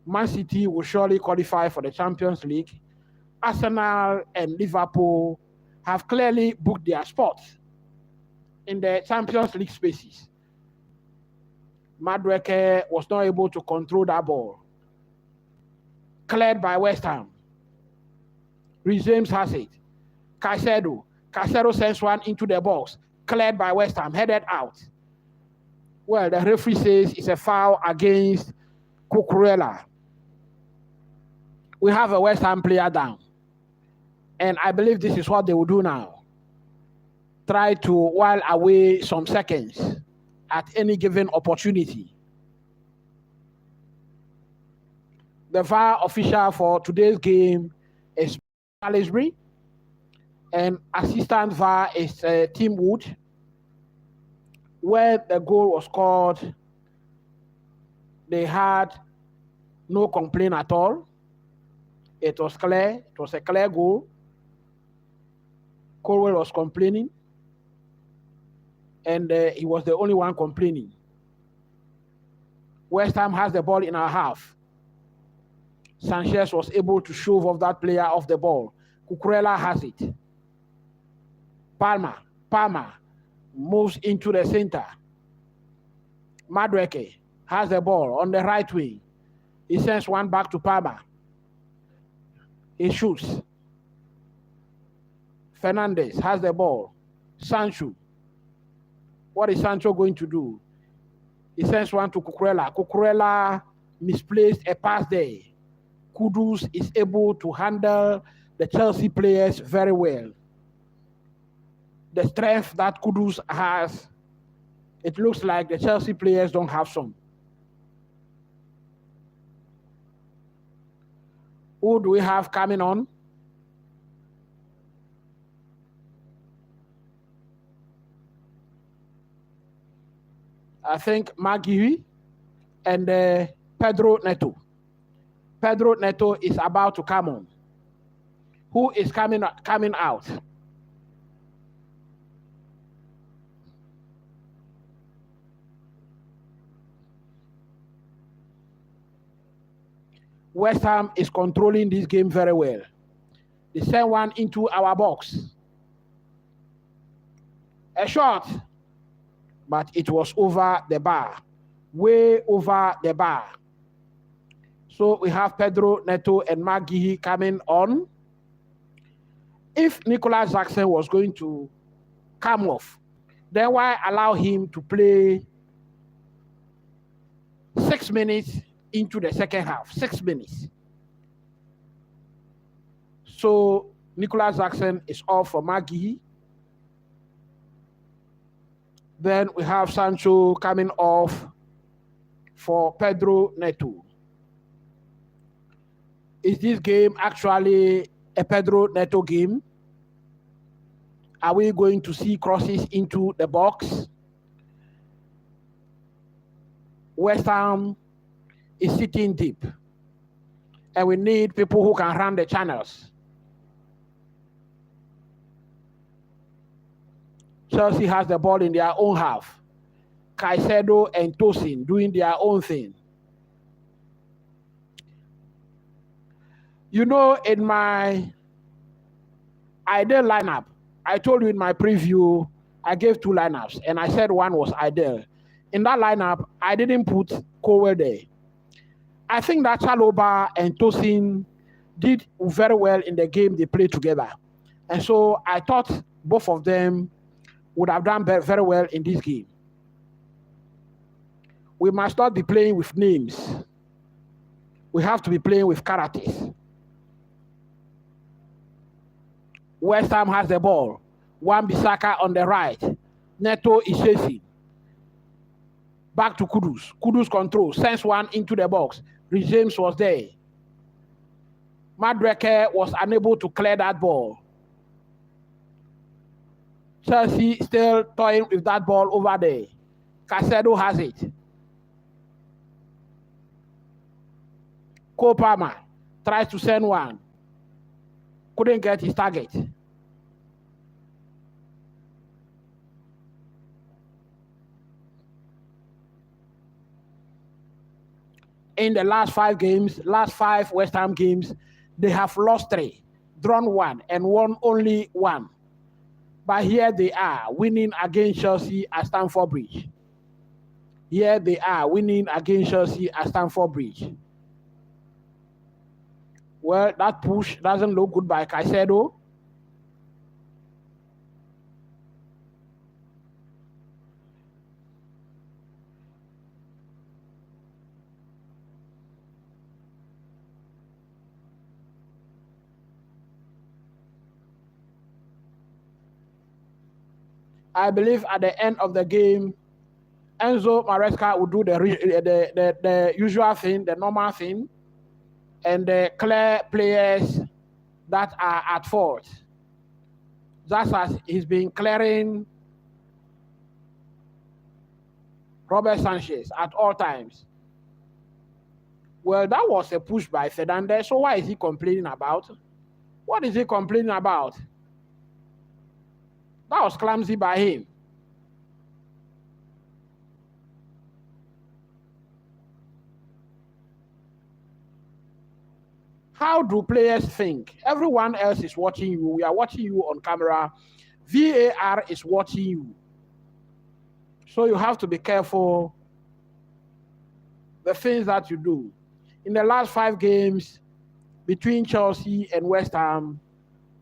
Man City will surely qualify for the Champions League. Arsenal and Liverpool have clearly booked their spots in the Champions League spaces. Madueke was not able to control that ball. Cleared by West Ham. James has it. Caicedo sends one into the box. Cleared by West Ham, headed out. Well, the referee says it's a foul against Cucurella. We have a West Ham player down. And I believe this is what they will do now. Try to while away some seconds at any given opportunity. The VAR official for today's game is Salisbury, and assistant VAR is Tim Wood. Where the goal was scored, they had no complaint at all. It was clear. It was a clear goal. Colwill was complaining, and he was the only one complaining. West Ham has the ball in our half. Sanchez was able to shove off that player off the ball. Cucurella has it. Palmer moves into the center. Madueke has the ball on the right wing. He sends one back to Palmer. He shoots. Fernandez has the ball. Sancho. What is Sancho going to do? He sends one to Cucurella. Cucurella misplaced a pass there. Kudus is able to handle the Chelsea players very well. The strength that Kudus has, it looks like the Chelsea players don't have some. Who do we have coming on? I think Magui and Pedro Neto. Pedro Neto is about to come on. Who is coming out? West Ham is controlling this game very well. They send one into our box. A shot, but it was over the bar. Way over the bar. So we have Pedro Neto and Magui coming on. If Nicolas Jackson was going to come off, then why allow him to play 6 minutes into the second half? 6 minutes. So Nicolas Jackson is off for Magui. Then we have Sancho coming off for Pedro Neto. Is this game actually a Pedro Neto game? Are we going to see crosses into the box? West Ham is sitting deep, and we need people who can run the channels. Chelsea has the ball in their own half. Caicedo and Tosin doing their own thing. You know, in my ideal lineup, I told you in my preview, I gave 2 lineups, and I said one was ideal. In that lineup, I didn't put Colwill there. I think that Chalobah and Tosin did very well in the game they played together. And so I thought both of them would have done very well in this game. We must not be playing with names. We have to be playing with characters. West Ham has the ball. Wan-Bissaka on the right. Neto is chasing. Back to Kudus. Kudus control. Sends one into the box. James was there. Madueke was unable to clear that ball. Chelsea still toying with that ball over there. Caicedo has it. Cole Palmer tries to send one. Couldn't get his target. In the last 5 games, last 5 West Ham games, they have lost 3, drawn 1, and won only 1. But here they are, winning against Chelsea at Stamford Bridge. Here they are, winning against Chelsea at Stamford Bridge. Well, that push doesn't look good by Caicedo. I believe at the end of the game, Enzo Maresca will do the usual thing, the normal thing, and clear players that are at fault. Just as he's been clearing Robert Sanchez at all times. Well, that was a push by Fernandez, so why is he complaining about? What is he complaining about? That was clumsy by him. How do players think? Everyone else is watching you. We are watching you on camera. VAR is watching you. So you have to be careful the things that you do. In the last 5 games between Chelsea and West Ham,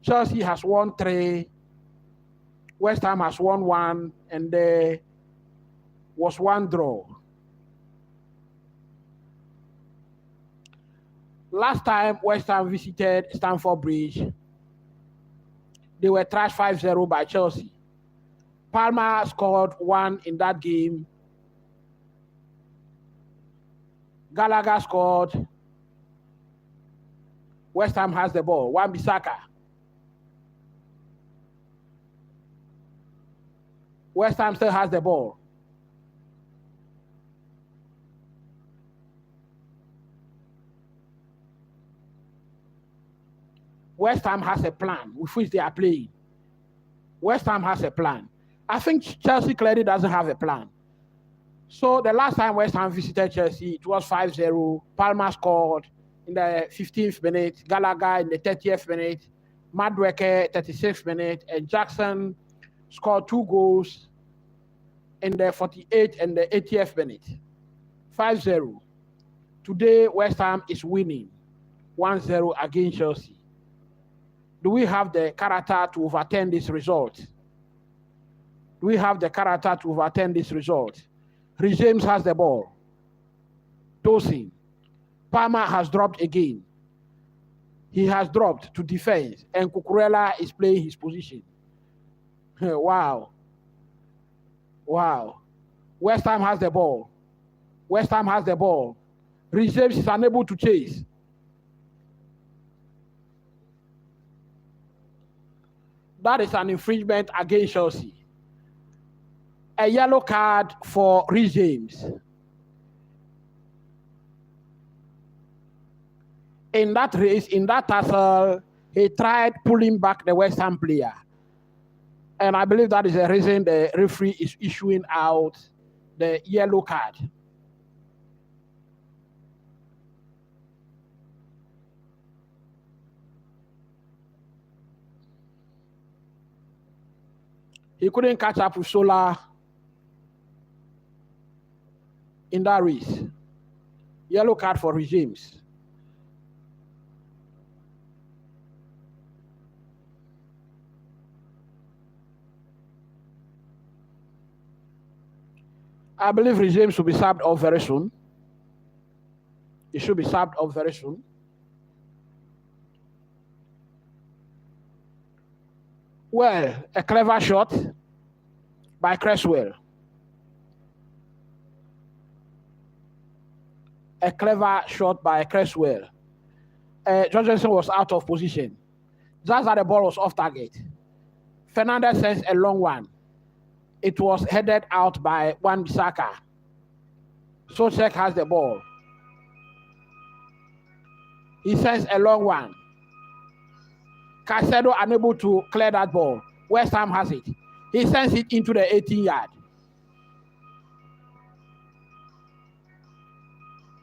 Chelsea has won 3, West Ham has won 1, and there was 1 draw. Last time West Ham visited Stamford Bridge, they were thrashed 5-0 by Chelsea. Palmer scored 1 in that game. Gallagher scored. West Ham has the ball. Wan-Bissaka. West Ham still has the ball. West Ham has a plan with which they are playing. West Ham has a plan. I think Chelsea clearly doesn't have a plan. So the last time West Ham visited Chelsea, it was 5-0. Palmer scored in the 15th minute, Gallagher in the 30th minute, Madueke 36th minute, and Jackson scored 2 goals in the 48th and the 80th minute. 5-0. Today, West Ham is winning 1-0 against Chelsea. Do we have the character to overturn this result? Do we have the character to overturn this result? James has the ball. Tosin. Palmer has dropped again. He has dropped to defense, and Cucurella is playing his position. Wow. Wow. West Ham has the ball. West Ham has the ball. James is unable to chase. That is an infringement against Chelsea. A yellow card for James. In that race, in that tussle, he tried pulling back the West Ham player. And I believe that is the reason the referee is issuing out the yellow card. He couldn't catch up with Sola in that race. Yellow card for James. I believe James will be subbed off very soon. He should be subbed off very soon. Well, a clever shot by Cresswell. A clever shot by Cresswell. Jorgensen was out of position. Just as the ball was off target. Fernandez sends a long one. It was headed out by Wan-Bissaka. Soucek has the ball. He sends a long one. Caicedo unable to clear that ball. West Ham has it. He sends it into the 18-yard.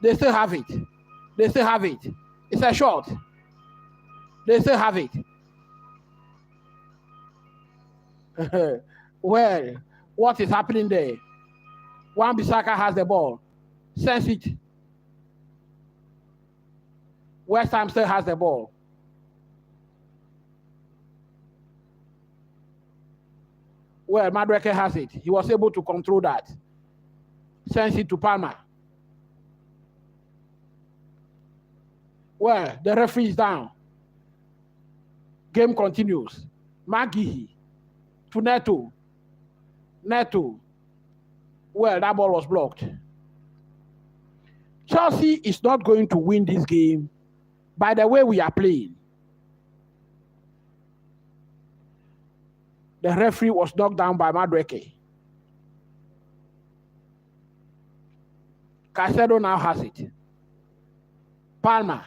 They still have it. They still have it. It's a shot. They still have it. Well, what is happening there? Wan-Bissaka has the ball. Sends it. West Ham still has the ball. Well, Madueke has it. He was able to control that. Sends it to Palmer. Well, the referee is down. Game continues. McGehee to Neto. Neto. Well, that ball was blocked. Chelsea is not going to win this game by the way we are playing. The referee was knocked down by Madueke. Caicedo now has it. Palmer.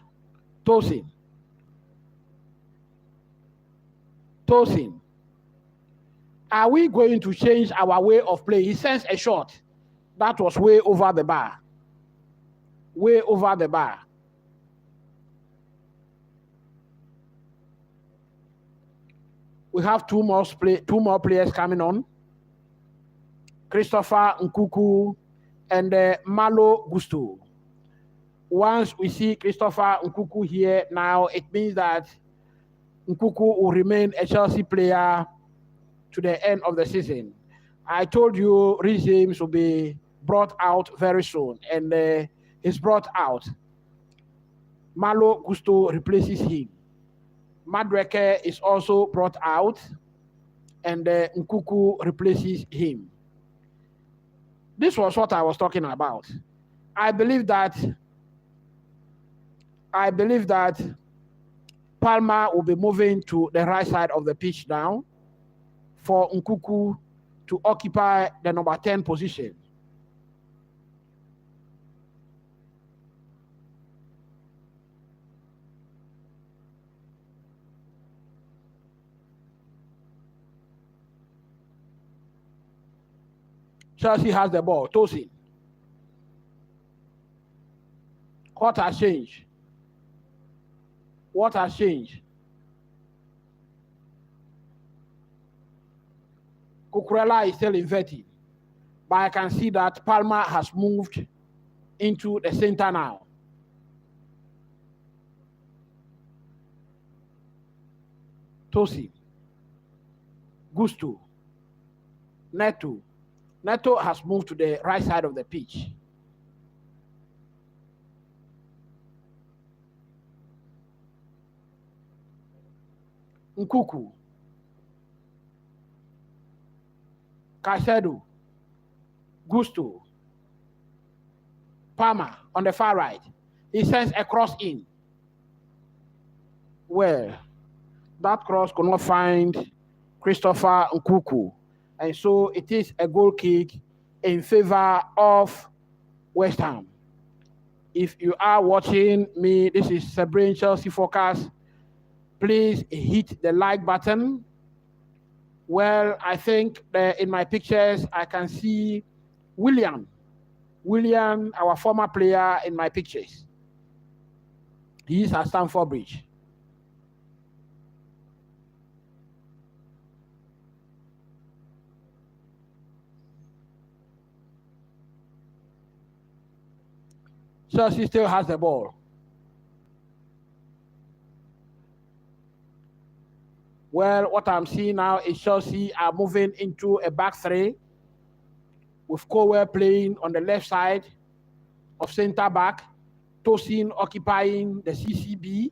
Tosin. Tosin. Are we going to change our way of play? He sends a shot. That was way over the bar. Way over the bar. We have two more players coming on. Christopher Nkuku and Malo Gusto. Once we see Christopher Nkuku here now, it means that Nkuku will remain a Chelsea player to the end of the season. I told you Reece James will be brought out very soon, and he's brought out. Malo Gusto replaces him. Madueke is also brought out, and Nkuku replaces him. This was what I was talking about. I believe that Palmer will be moving to the right side of the pitch now for Nkuku to occupy the number 10 position. Chelsea has the ball. Tosin. What has changed? What has changed? Cucurella is still inverted, but I can see that Palmer has moved into the center now. Tosin. Gusto. Neto. Neto has moved to the right side of the pitch. Nkuku. Caicedo. Gusto. Palmer on the far right. He sends a cross in. Well, that cross could not find Christopher Nkuku. And so it is a goal kick in favor of West Ham. If you are watching me, this is Sabrine Chelsea Focus. Please hit the like button. Well, I think in my pictures, I can see William, our former player in my pictures. He is at Stamford Bridge. Chelsea still has the ball. Well, what I'm seeing now is Chelsea are moving into a back three with Colwill playing on the left side of center back, Tosin occupying the CCB,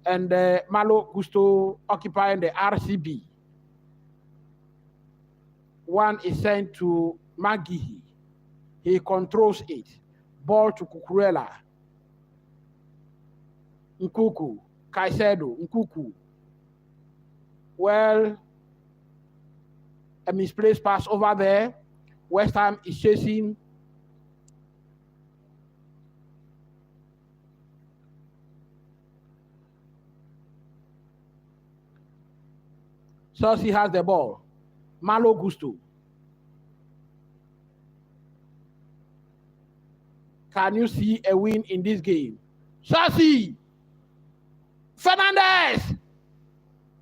and Malo Gusto occupying the RCB. One is sent to McGehee. He controls it. Ball to Cucurella. Nkuku, Caicedo, Nkuku. Well, a misplaced pass over there. West Ham is chasing. Chelsea has the ball. Malo Gusto. Can you see a win in this game? Chelsea! Fernandez!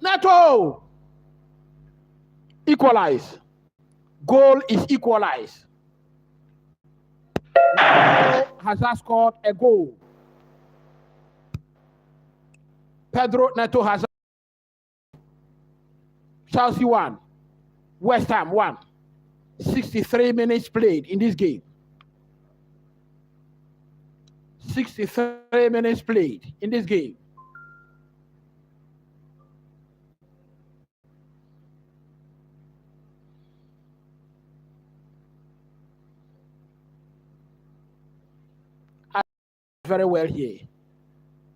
Neto! Equalize. Goal is equalized. Neto has scored a goal. Pedro Neto has Chelsea 1. West Ham 1. 63 minutes played in this game. 63 minutes played in this game. Very well here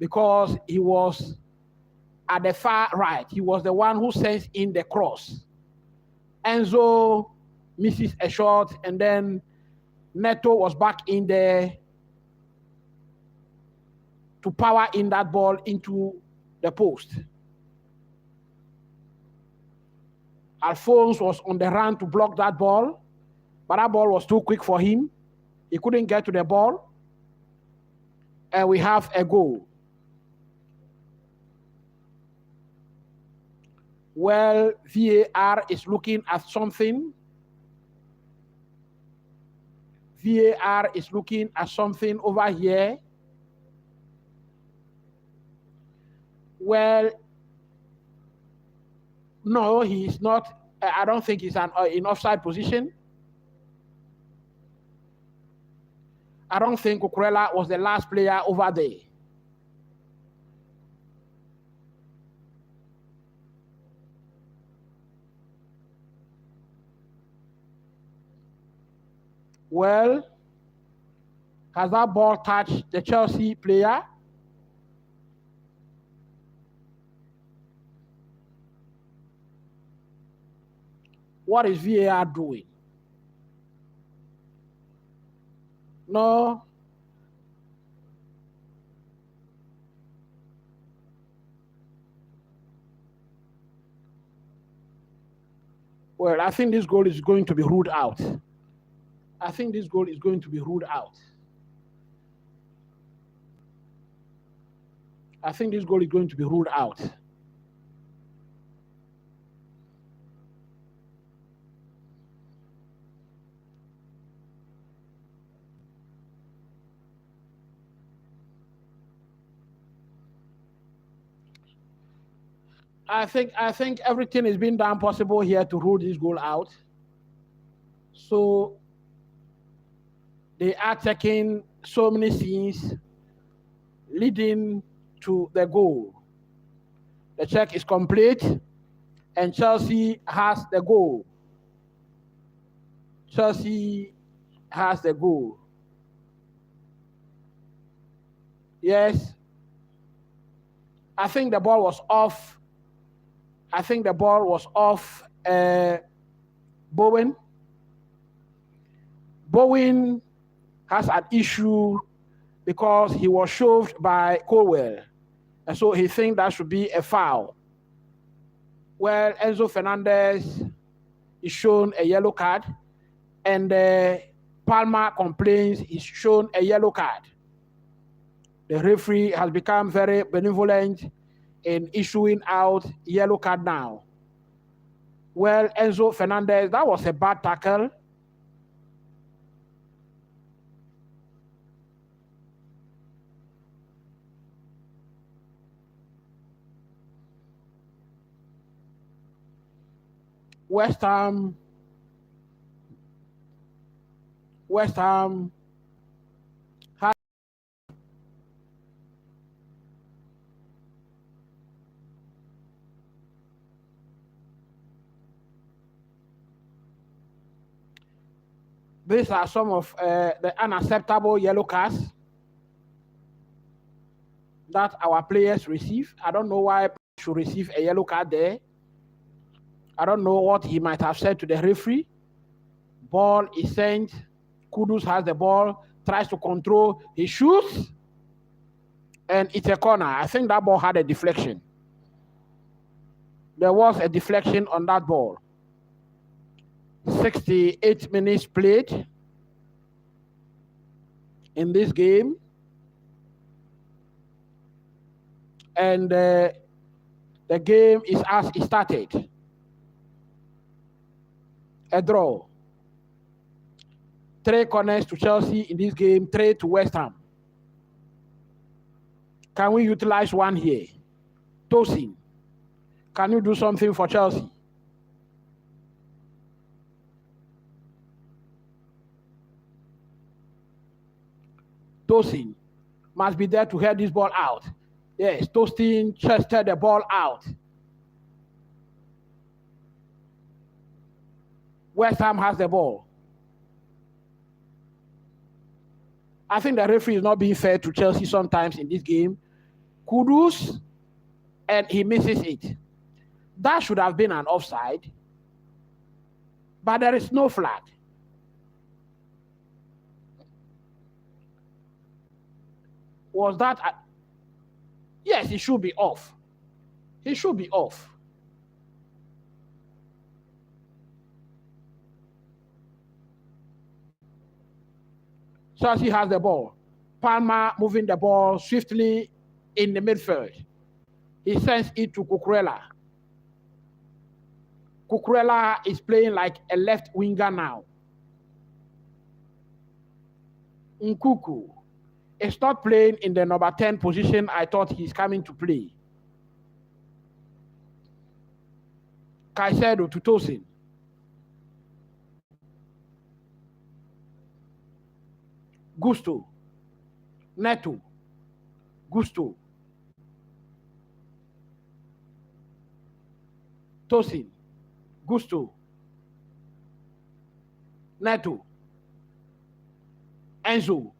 because he was at the far right. He was the one who sends in the cross. Enzo misses a shot, and then Neto was back in there to power in that ball into the post. Alphonse was on the run to block that ball, but that ball was too quick for him. He couldn't get to the ball. And we have a goal. Well, VAR is looking at something. VAR is looking at something over here. Well, no, he's not. I don't think he's in offside position. I don't think Cucurella was the last player over there. Well, has that ball touched the Chelsea player? What is VAR doing? No. Well, I think this goal is going to be ruled out. I think this goal is going to be ruled out. I think this goal is going to be ruled out. I think everything is being done possible here to rule this goal out. So they are checking so many scenes leading to the goal. The check is complete, and Chelsea has the goal. Chelsea has the goal. Yes. I think the ball was off. I think the ball was off Bowen. Bowen has an issue because he was shoved by Colwill. And so he thinks that should be a foul. Well, Enzo Fernandez is shown a yellow card, and Palmer complains he's shown a yellow card. The referee has become very benevolent in issuing out yellow card now. Well, Enzo Fernandez, that was a bad tackle. West Ham has these are some of the unacceptable yellow cards. that our players receive. I don't know why he should receive a yellow card there. I don't know what he might have said to the referee. Ball is sent. Kudus has the ball, tries to control. He shoots, and it's a corner. I think that ball had a deflection. There was a deflection on that ball. 68 minutes played in this game. And the game is as it started. A draw. 3 corners to Chelsea in this game, 3 to West Ham. Can we utilize one here? Tosin, can you do something for Chelsea? Tosin must be there to head this ball out. Yes, Tosin chested the ball out. West Ham has the ball. I think the referee is not being fair to Chelsea sometimes in this game. Kudus, and he misses it. That should have been an offside, but there is no flag. Was that... Yes, he should be off. He should be off. Chelsea has the ball. Palmer moving the ball swiftly in the midfield. He sends it to Cucurella. Cucurella is playing like a left winger now. Nkuku is not playing in the number 10 position I thought he's coming to play. Caicedo to Tosin. Gusto. Neto. Gusto. Tosin. Gusto. Neto. Enzo.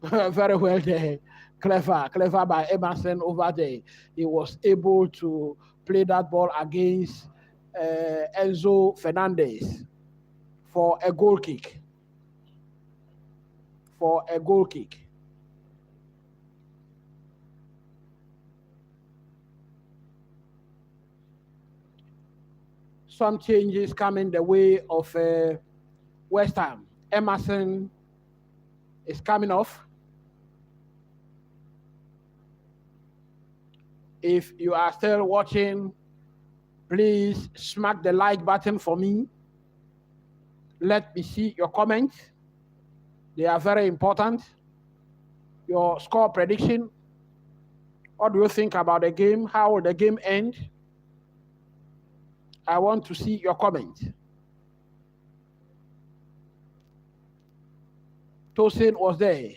Very well there. Clever by Emerson over there. He was able to play that ball against Enzo Fernandez for a goal kick. Some changes coming the way of West Ham. Emerson is coming off. If you are still watching, please smack the like button for me. Let me see your comments. They are very important. Your score prediction. What do you think about the game? How will the game end? I want to see your comments. Tosin was there.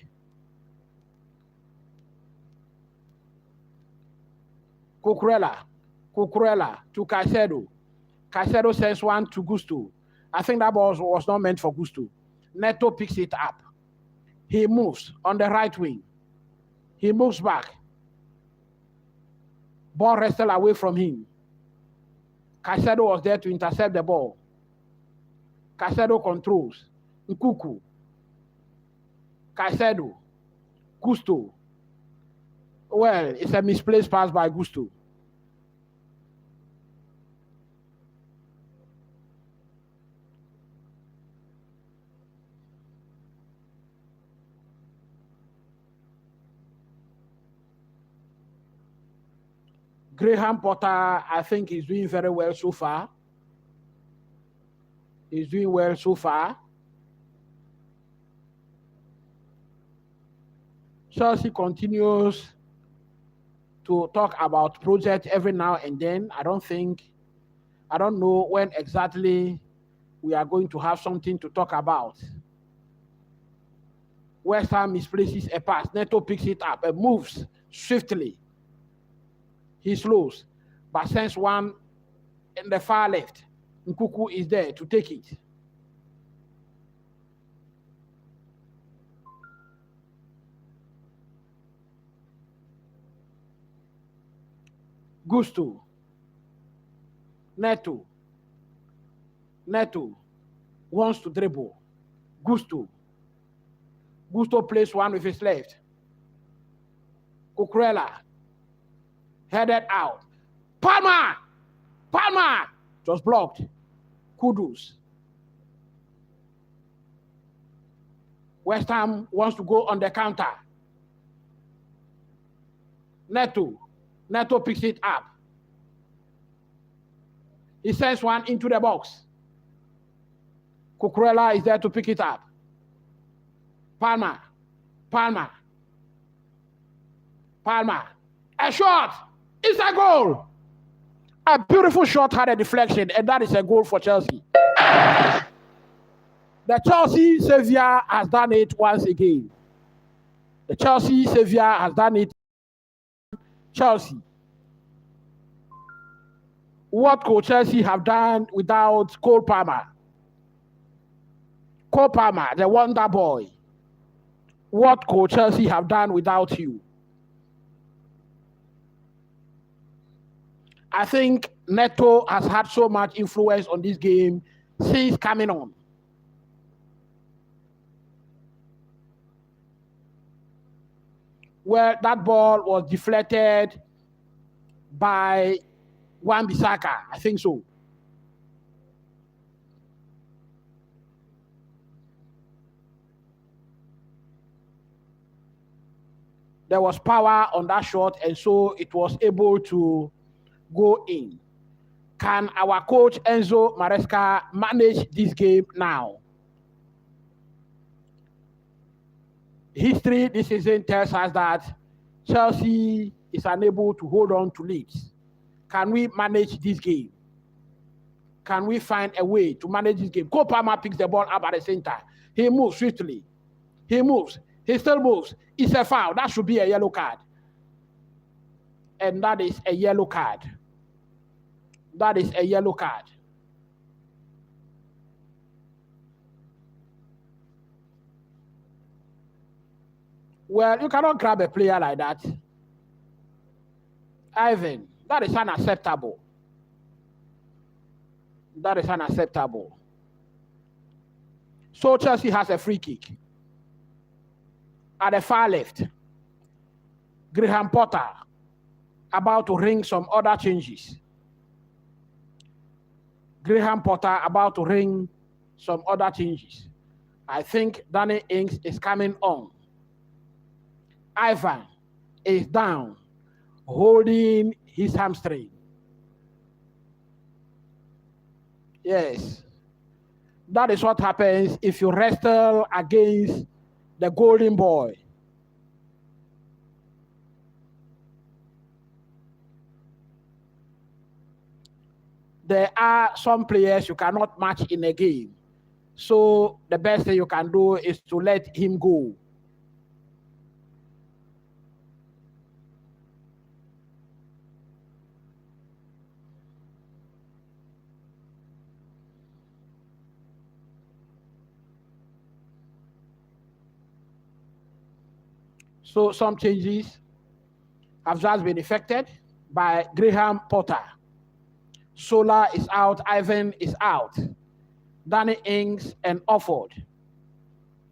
Cucurella to Caicedo. Caicedo sends one to Gusto. I think that ball was not meant for Gusto. Neto picks it up. He moves on the right wing. He moves back. Ball wrestled away from him. Caicedo was there to intercept the ball. Caicedo controls. Nkuku. Caicedo. Gusto. Well, it's a misplaced pass by Gusto. Graham Potter, I think he's doing very well so far. He's doing well so far. Chelsea continues to talk about project every now and then. I don't know when exactly we are going to have something to talk about. West Ham misplaces a pass. Neto picks it up and moves swiftly. He slows, but sends one in the far left. Nkuku is there to take it. Gusto. Neto wants to dribble. Gusto plays one with his left. Cucurella headed out. Palmer just blocked. Kudus. West Ham wants to go on the counter. Neto picks it up. He sends one into the box. Cucurella is there to pick it up. Palmer. A shot. It's a goal. A beautiful shot had a deflection, and that is a goal for Chelsea. The Chelsea savior has done it once again. The Chelsea savior has done it. Chelsea. What could Chelsea have done without Cole Palmer? Cole Palmer, the wonder boy. What could Chelsea have done without you? I think Neto has had so much influence on this game since coming on. Well, that ball was deflected by Wan-Bissaka. I think so. There was power on that shot, and so it was able to go in. Can our coach Enzo Maresca manage this game now? History this season tells us that Chelsea is unable to hold on to leads. Can we manage this game? Can we find a way to manage this game? Cole Palmer picks the ball up at the center. He moves swiftly. He moves. He still moves. It's a foul. That should be a yellow card. And that is a yellow card. That is a yellow card. Well, you cannot grab a player like that. Irving, that is unacceptable. That is unacceptable. So Chelsea has a free kick. At the far left, Graham Potter about to ring some other changes. I think Danny Ings is coming on. Ivan is down, holding his hamstring. Yes. That is what happens if you wrestle against the golden boy. There are some players you cannot match in a game. So the best thing you can do is to let him go. So some changes have just been effected by Graham Potter. Sola is out, Ivan is out. Danny Ings and Offord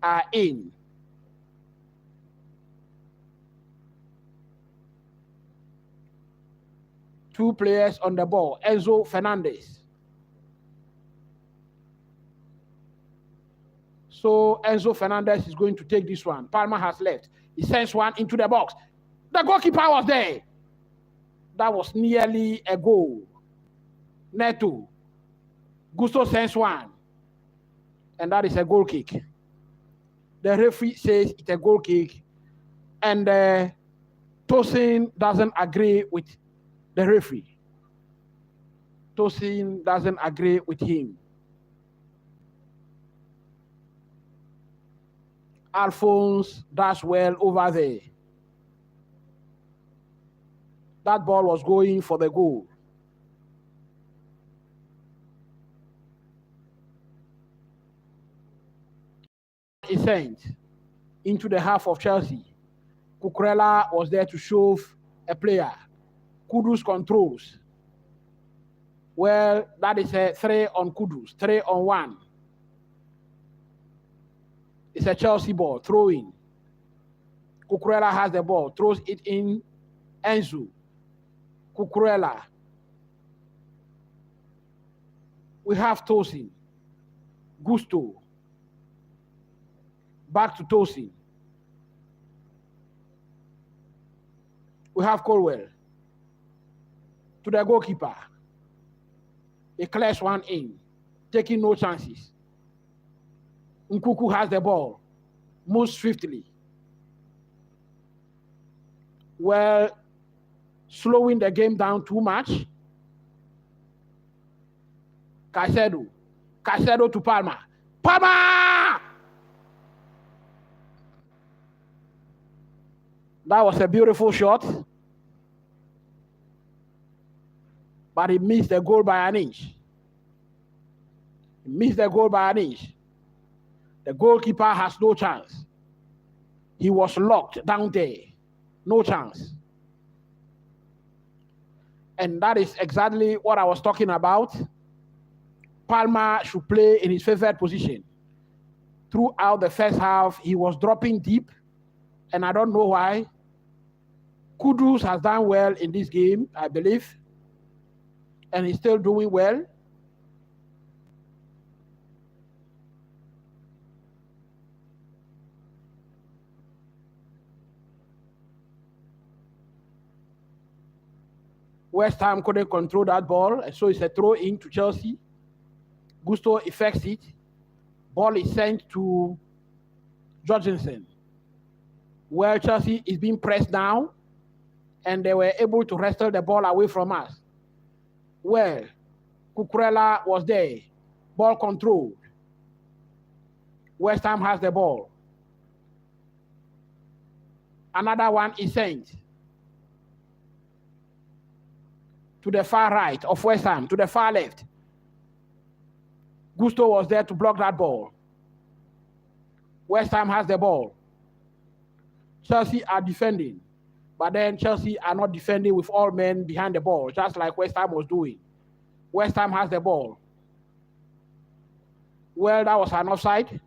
are in. Two players on the ball, Enzo Fernandez. So Enzo Fernandez is going to take this one. Palmer has left. He sends one into the box. The goalkeeper was there. That was nearly a goal. Neto. Gusto sends one. And that is a goal kick. The referee says it's a goal kick. And Tosin doesn't agree with the referee. Tosin doesn't agree with him. Alphonse does well over there. That ball was going for the goal. He sent into the half of Chelsea. Cucurella was there to shove a player. Kudus controls. Well, that is a 3 on Kudus, 3 on 1. It's a Chelsea ball, throw in. Cucurella has the ball, throws it in. Enzo. Cucurella. We have Tosin. Gusto. Back to Tosin. We have Colwill. To the goalkeeper. He clears one in, taking no chances. Nkuku has the ball, moves swiftly. Well, slowing the game down too much. Caicedo. Caicedo to Palmer. Palmer! That was a beautiful shot. But he missed the goal by an inch. He missed the goal by an inch. The goalkeeper has no chance. He was locked down there. No chance. And that is exactly what I was talking about. Palmer should play in his favorite position. Throughout the first half, he was dropping deep, and I don't know why. Kudus has done well in this game, I believe, and he's still doing well. West Ham couldn't control that ball, and so it's a throw in to Chelsea. Gusto effects it. Ball is sent to Jorgensen. Well, Chelsea is being pressed down, and they were able to wrestle the ball away from us. Well, Cucurella was there. Ball controlled. West Ham has the ball. Another one is sent to the far right of West Ham, to the far left. Gusto was there to block that ball. West Ham has the ball. Chelsea are defending, but then Chelsea are not defending with all men behind the ball, just like West Ham was doing. West Ham has the ball. Well, that was an offside.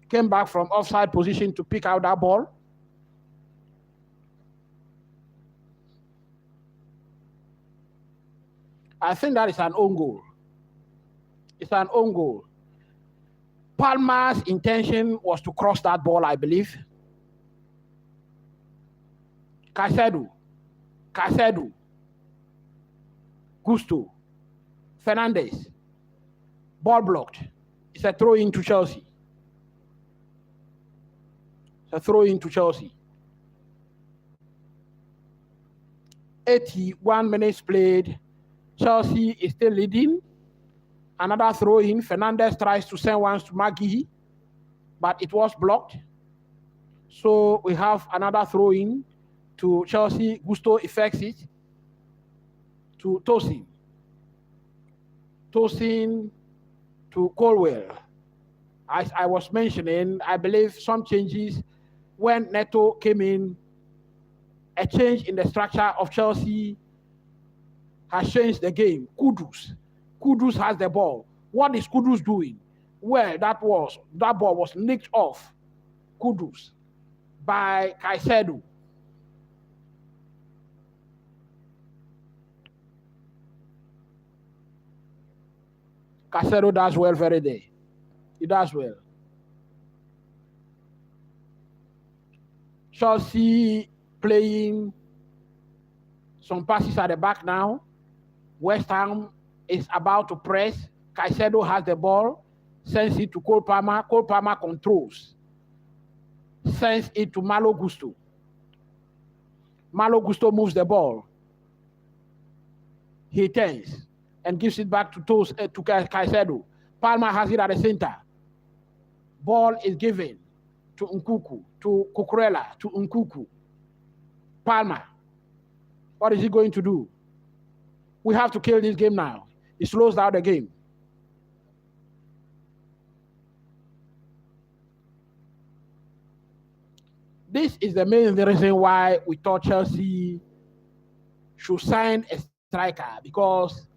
Came back from offside position to pick out that ball. I think that is an own goal. It's an own goal. Palmer's intention was to cross that ball, I believe. Caicedo. Gusto. Fernandes. Ball blocked. It's a throw in to Chelsea. It's a throw in to Chelsea. 81 minutes played. Chelsea is still leading. Another throw in. Fernandes tries to send one to Maggie, but it was blocked. So we have another throw in to Chelsea. Gusto effects it to Tosin. Tosin to Colwill. As I was mentioning, I believe some changes when Neto came in, a change in the structure of Chelsea has changed the game. Kudus has the ball. What is Kudus doing? Well, that ball was nicked off Kudus by Caicedo. Caicedo does well very there. He does well. Chelsea playing some passes at the back now. West Ham is about to press. Caicedo has the ball, sends it to Cole Palmer. Cole Palmer controls. Sends it to Malo Gusto. Malo Gusto moves the ball. He turns and gives it back to Caicedo. Palmer has it at the center. Ball is given to Nkuku, to Cucurella, to Nkuku. Palmer. What is he going to do? We have to kill this game now. It slows down the game. This is the main reason why we thought Chelsea should sign a striker, because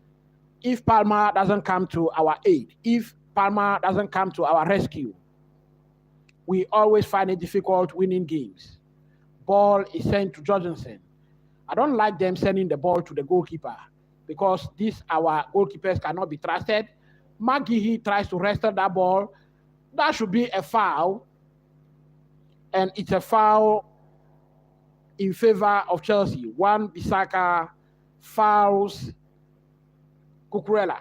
if Palmer doesn't come to our aid, if Palmer doesn't come to our rescue, we always find it difficult winning games. Ball is sent to Jorgensen. I don't like them sending the ball to the goalkeeper, because our goalkeepers cannot be trusted. McGehee tries to wrestle that ball. That should be a foul, and it's a foul in favor of Chelsea. Wan-Bissaka fouls Cucurella.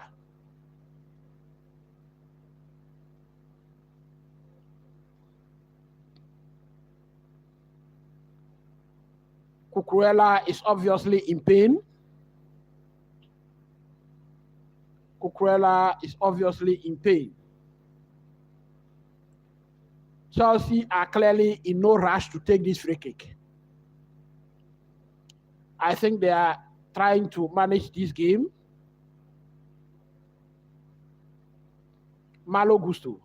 Cucurella is obviously in pain. Cucurella is obviously in pain. Chelsea are clearly in no rush to take this free kick. I think they are trying to manage this game. Malo gusto.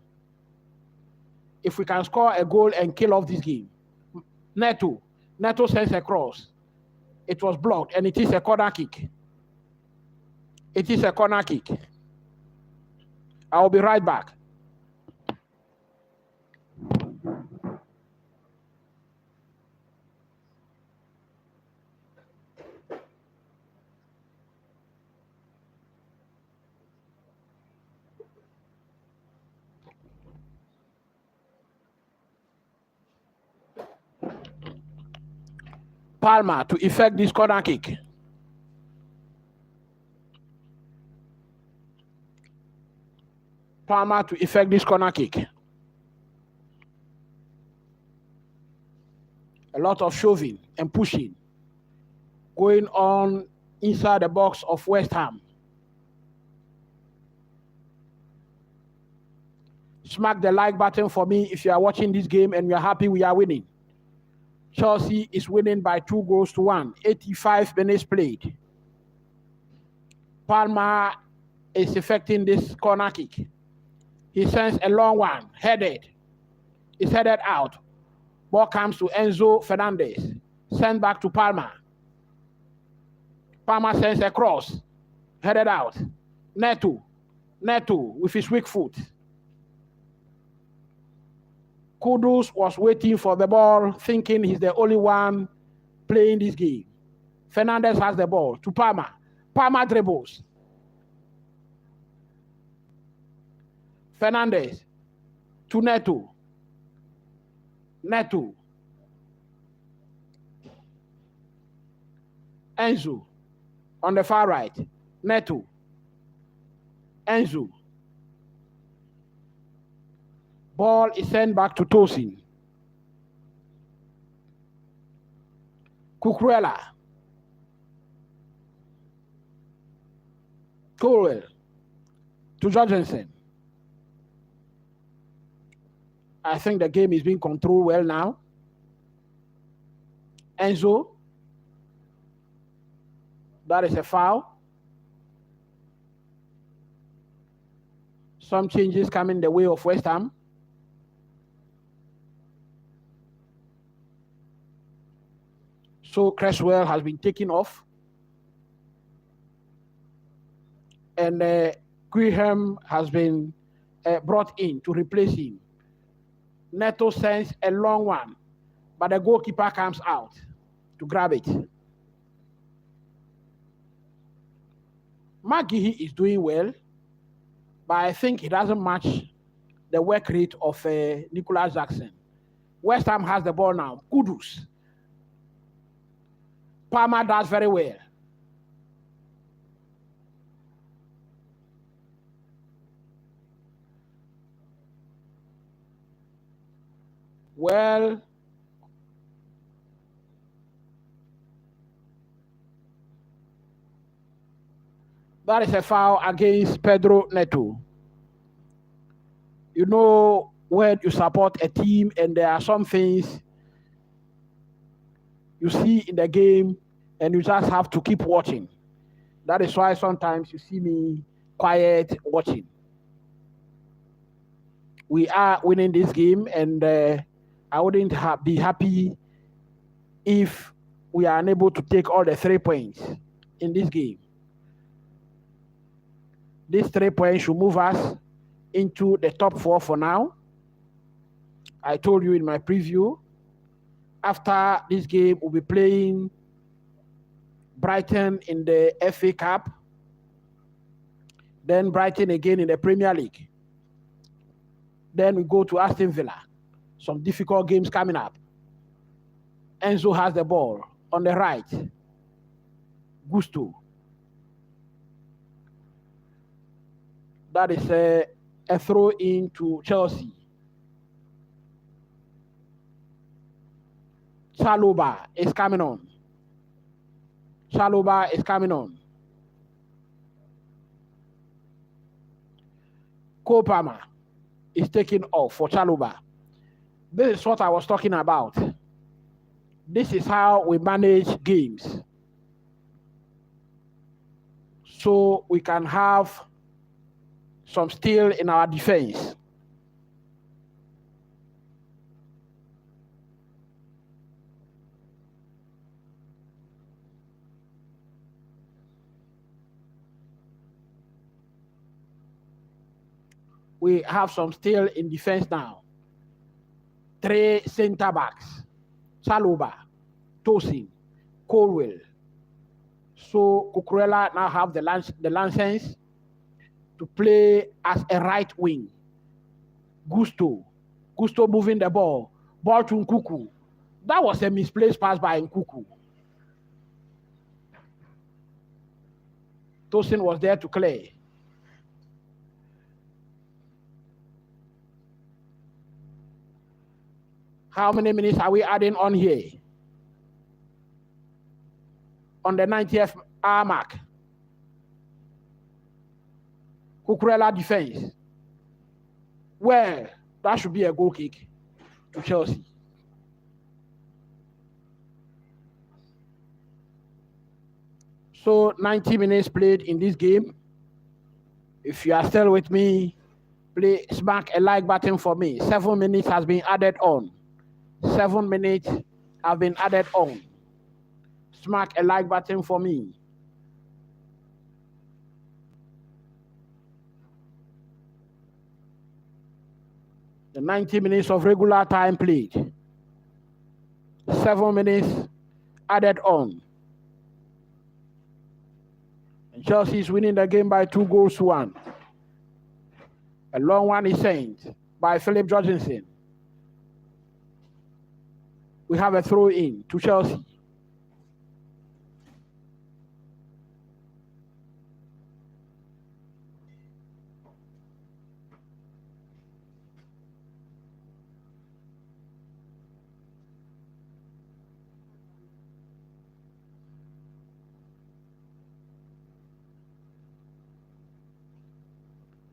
If we can score a goal and kill off this game. Neto sends a cross. It was blocked, and it is a corner kick. It is a corner kick. I will be right back. Palmer to effect this corner kick. Palmer to effect this corner kick. A lot of shoving and pushing going on inside the box of West Ham. Smack the like button for me if you are watching this game and you are happy we are winning. Chelsea is winning by 2-1. 85 minutes played. Palmer is effecting this corner kick. He sends a long one, headed. It's headed out. Ball comes to Enzo Fernandez. Sent back to Palmer. Palmer sends a cross, headed out. Neto with his weak foot. Kudus was waiting for the ball, thinking he's the only one playing this game. Fernandez has the ball to Palmer. Palmer dribbles. Fernandez to Neto. Enzo on the far right. Neto. Enzo. Ball is sent back to Tosin. Cucurella. Colwill to Jorgensen. I think the game is being controlled well now. Enzo. That is a foul. Some changes coming the way of West Ham. So Cresswell has been taken off. And Graham has been brought in to replace him. Neto sends a long one, but the goalkeeper comes out to grab it. McGehee is doing well, but I think he doesn't match the work rate of Nicholas Jackson. West Ham has the ball now. Kudus. Palmer does very well. Well, that is a foul against Pedro Neto. You know, when you support a team and there are some things you see in the game and you just have to keep watching. That is why sometimes you see me quiet watching. We are winning this game, and I wouldn't be happy if we are unable to take all the 3 points. in this game. These 3 points should move us into the top 4 for now. I told you in my preview, after this game, we'll be playing Brighton in the FA Cup, then Brighton again in the Premier League. Then we go to Aston Villa. Some difficult games coming up. Enzo has the ball on the right. Gusto. That is a throw in to Chelsea. Chalobah is coming on. Chalobah is coming on. Kopama is taking off for Chalobah. This is what I was talking about. This is how we manage games. So we can have some steel in our defense. We have some steel in defense now. 3 center backs. Chalobah, Tosin, Colwill. So Cucurella now have the license to play as a right wing. Gusto moving the ball. Ball to Nkuku. That was a misplaced pass by Nkuku. Tosin was there to clear. How many minutes are we adding on here? On the 90th hour mark. Cucurella defense. Well, that should be a goal kick to Chelsea. So 90 minutes played in this game. If you are still with me, please smack a like button for me. 7 minutes has been added on. 7 minutes have been added on. Smack a like button for me. The 90 minutes of regular time played. 7 minutes added on. And Chelsea is winning the game by 2 goals to 1. A long one is sent by Philip Jorgensen. We have a throw in to Chelsea.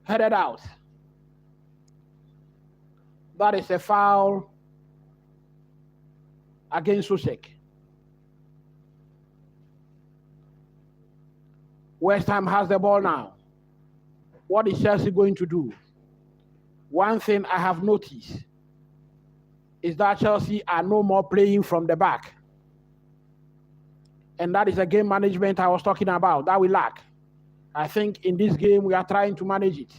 Headed out. That is a foul against Soucek. West Ham has the ball now. What is Chelsea going to do? One thing I have noticed is that Chelsea are no more playing from the back. And that is a game management I was talking about that we lack. I think in this game we are trying to manage it.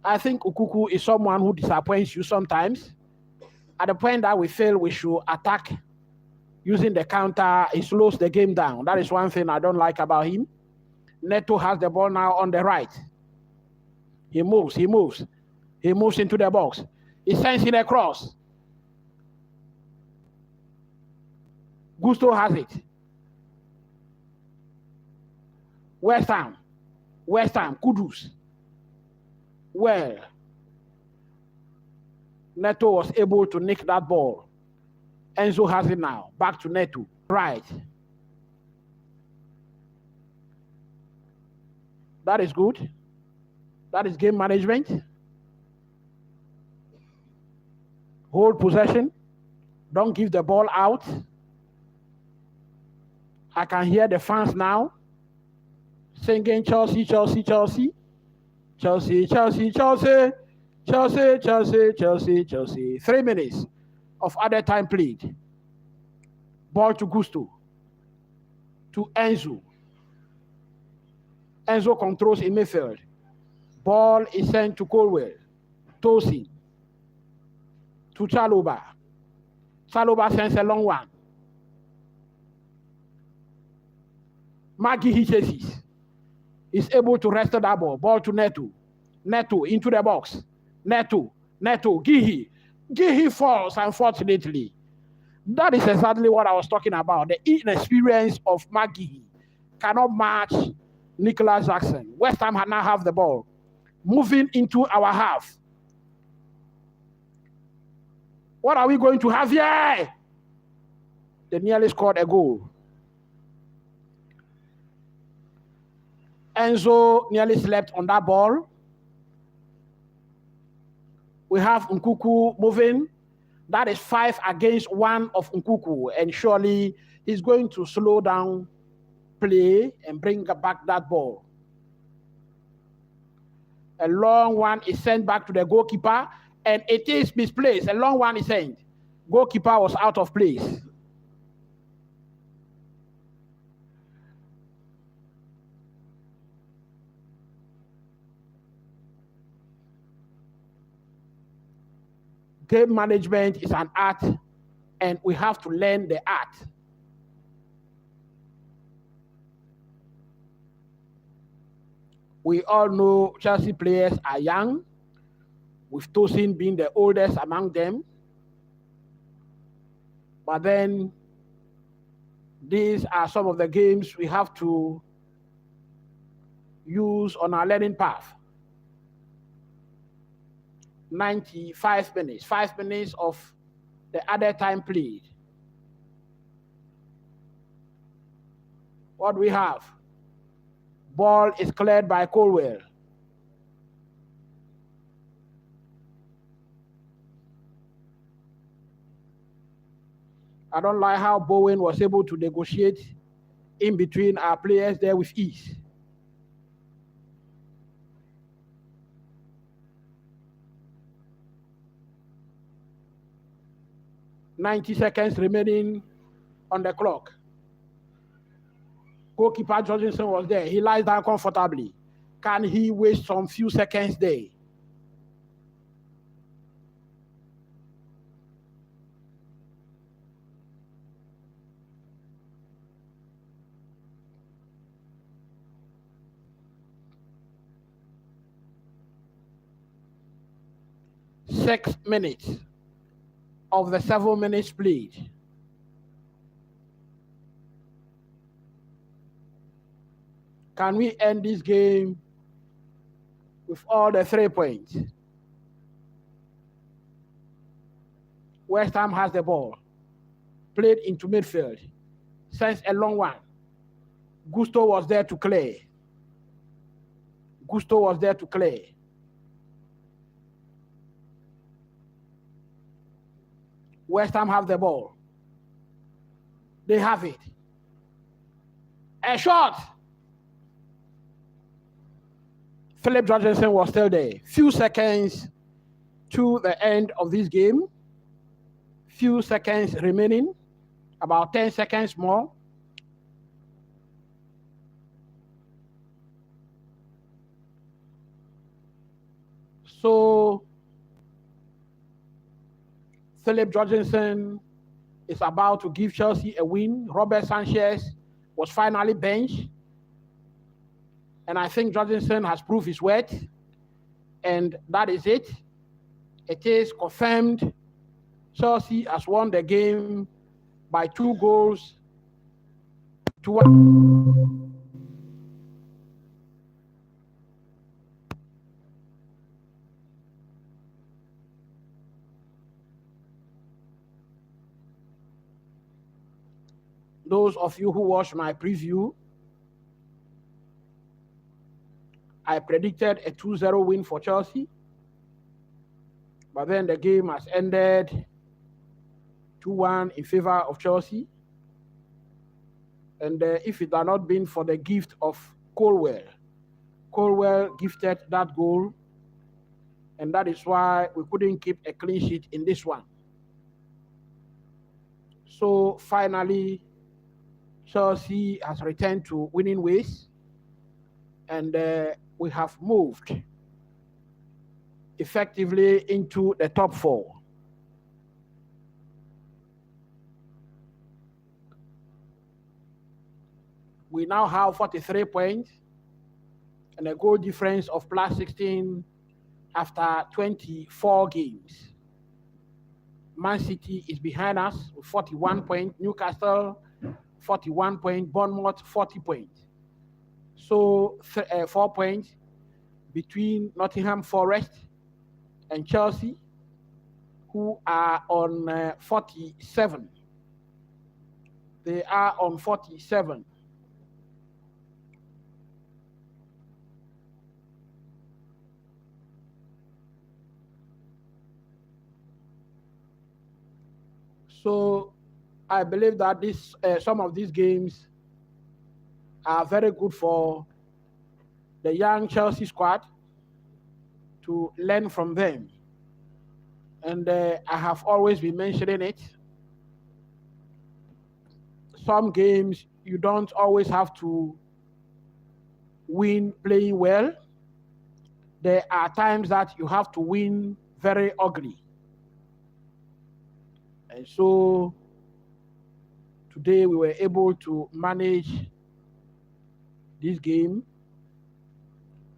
I think Ukuku is someone who disappoints you sometimes. At the point that we feel we should attack using the counter, he slows the game down. That is one thing I don't like about him. Neto has the ball now on the right. He moves into the box. He sends it across. Gusto has it. West Ham, Kudus. Well, Neto was able to nick that ball. Enzo has it now. Back to Neto. Right. That is good. That is game management. Hold possession. Don't give the ball out. I can hear the fans now singing Chelsea, Chelsea, Chelsea. Chelsea, Chelsea, Chelsea. Chelsea. 3 minutes of added time played. Ball to Gusto. To Enzo. Enzo controls in midfield. Ball is sent to Colwill. Tosin. To Chalobah. Chalobah sends a long one. Maggie chases. Is able to wrestle that ball. Ball to Neto. Neto into the box. Neto. Gihi falls, unfortunately. That is exactly what I was talking about. The inexperience of Maggie cannot match Nicholas Jackson. West Ham had now have the ball. Moving into our half. What are we going to have here? They nearly scored a goal. Enzo nearly slept on that ball. We have Nkuku moving. That is 5 against 1 of Nkuku. And surely he's going to slow down play and bring back that ball. A long one is sent back to the goalkeeper. And it is misplaced. A long one is sent. Goalkeeper was out of place. Game management is an art, and we have to learn the art. We all know Chelsea players are young, with Tosin being the oldest among them. But then, these are some of the games we have to use on our learning path. 95 minutes, 5 minutes of the other time played. What do we have? Ball is cleared by Colwill. I don't like how Bowen was able to negotiate in between our players there with ease. "90 seconds remaining on the clock. Goalkeeper Jorgensen was there. He lies down comfortably. Can he waste some few seconds there? Six minutes of the 7 minutes played. Can we end this game with all the 3 points? West Ham has the ball. Played into midfield. Sends a long one. Gusto was there to clear. West Ham have the ball. They have it. A shot. Philip Jorgensen was still there. Few seconds to the end of this game. Few seconds remaining. About 10 seconds more. So Philip Jorgensen is about to give Chelsea a win. Robert Sanchez was finally benched. And I think Jorgensen has proved his worth. And that is it. It is confirmed. Chelsea has won the game by 2 goals to 1. Those of you who watched my preview, I predicted a 2-0 win for Chelsea. But then the game has ended 2-1 in favor of Chelsea. And if it had not been for the gift of Colwill gifted that goal And that is why we couldn't keep a clean sheet in this one. So finally, Chelsea has returned to winning ways, and we have moved effectively into the top four. We now have 43 points and a goal difference of plus 16 after 24 games. Man City is behind us with 41 points, Newcastle 41 points, Bournemouth 40 points. So 4 points between Nottingham Forest and Chelsea, who are on 47. They are on 47. So I believe that some of these games are very good for the young Chelsea squad to learn from them. And I have always been mentioning it. Some games you don't always have to win playing well. There are times that you have to win very ugly. And so today we were able to manage this game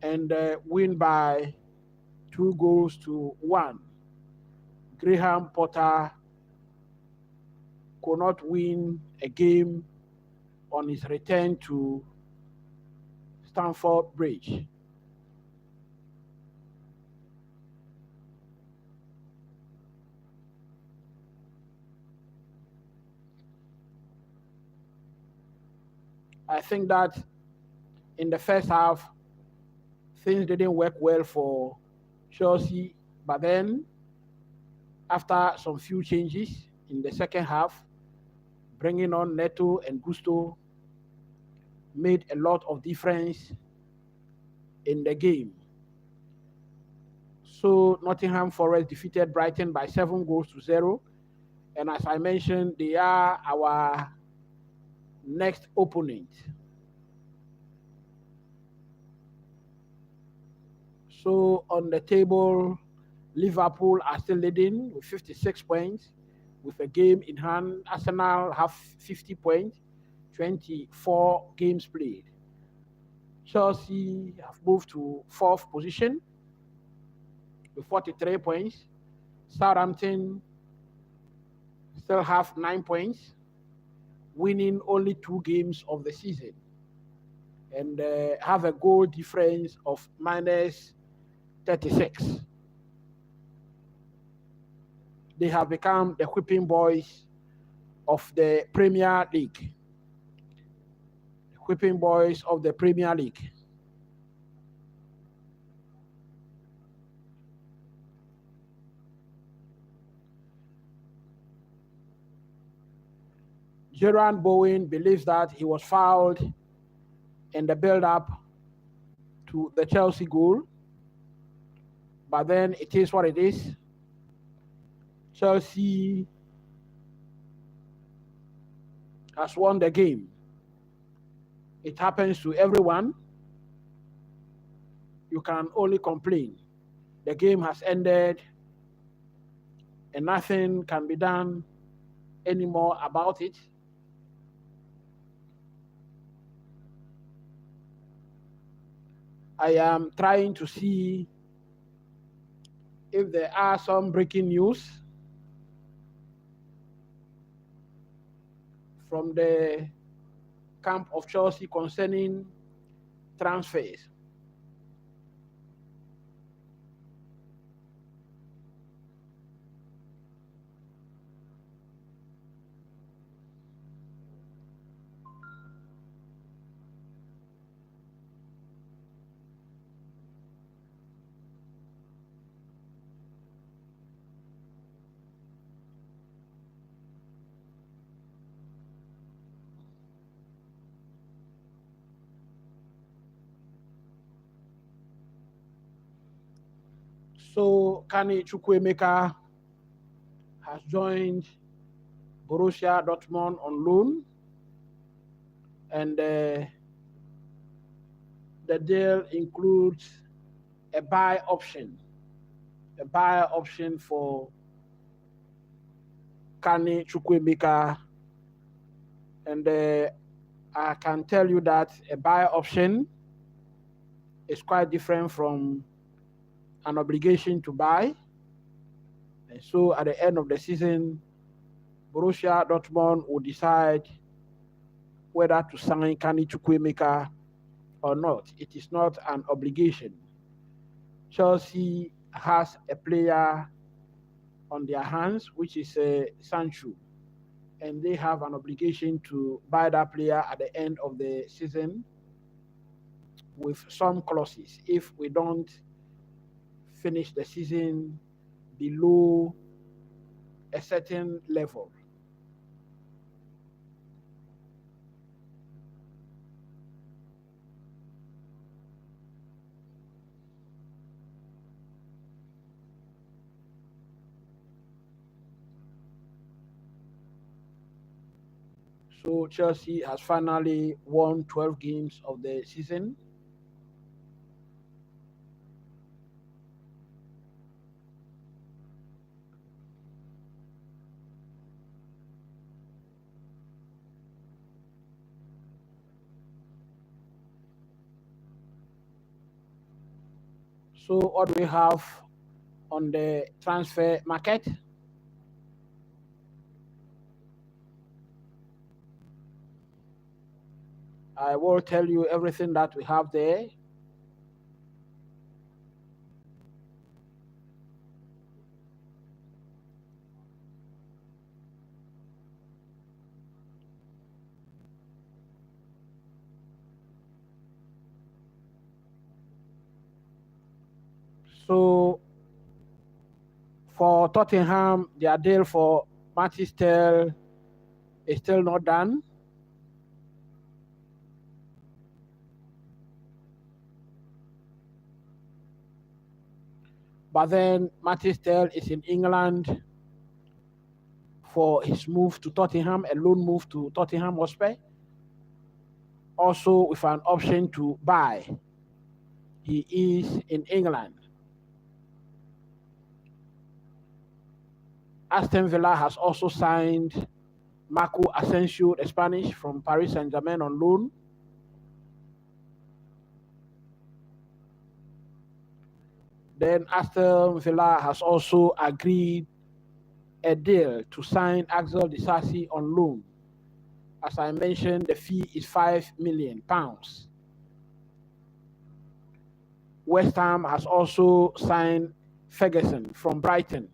and win by 2-1. Graham Potter could not win a game on his return to Stamford Bridge. I think that in the first half, things didn't work well for Chelsea, but then after some few changes in the second half, bringing on Neto and Gusto made a lot of difference in the game. So Nottingham Forest defeated Brighton by 7-0. And as I mentioned, they are our next opponent. So on the table, Liverpool are still leading with 56 points. With a game in hand, Arsenal have 50 points, 24 games played. Chelsea have moved to 4th position with 43 points. Southampton still have 9 points, winning only 2 games of the season, and have a goal difference of minus 36. They have become the whipping boys of the Premier League. The whipping boys of the Premier League. Gerard Bowen believes that he was fouled in the build-up to the Chelsea goal, but then it is what it is. Chelsea has won the game. It happens to everyone. You can only complain. The game has ended and nothing can be done anymore about it. I am trying to see if there are some breaking news from the camp of Chelsea concerning transfers. So Kani Chukwuemeka has joined Borussia Dortmund on loan, and the deal includes a buy option for Kani Chukwuemeka, and I can tell you that a buy option is quite different from an obligation to buy. And so at the end of the season, Borussia Dortmund will decide whether to sign Kani Chukwuemeka or not. It is not an obligation. Chelsea has a player on their hands, which is Sancho, and they have an obligation to buy that player at the end of the season with some clauses. If we don't finish the season below a certain level. So Chelsea has finally won 12 games of the season. So what do we have on the transfer market? I will tell you everything that we have there. So for Tottenham, their deal for Matistel is still not done. But then Matistel is in England for his move to Tottenham, a loan move to Tottenham Hotspur, also with an option to buy. He is in England. Aston Villa has also signed Marco Asensio, the Spanish, from Paris Saint-Germain on loan. Then Aston Villa has also agreed a deal to sign Axel Disasi on loan. As I mentioned, the fee is £5 million. West Ham has also signed Ferguson from Brighton.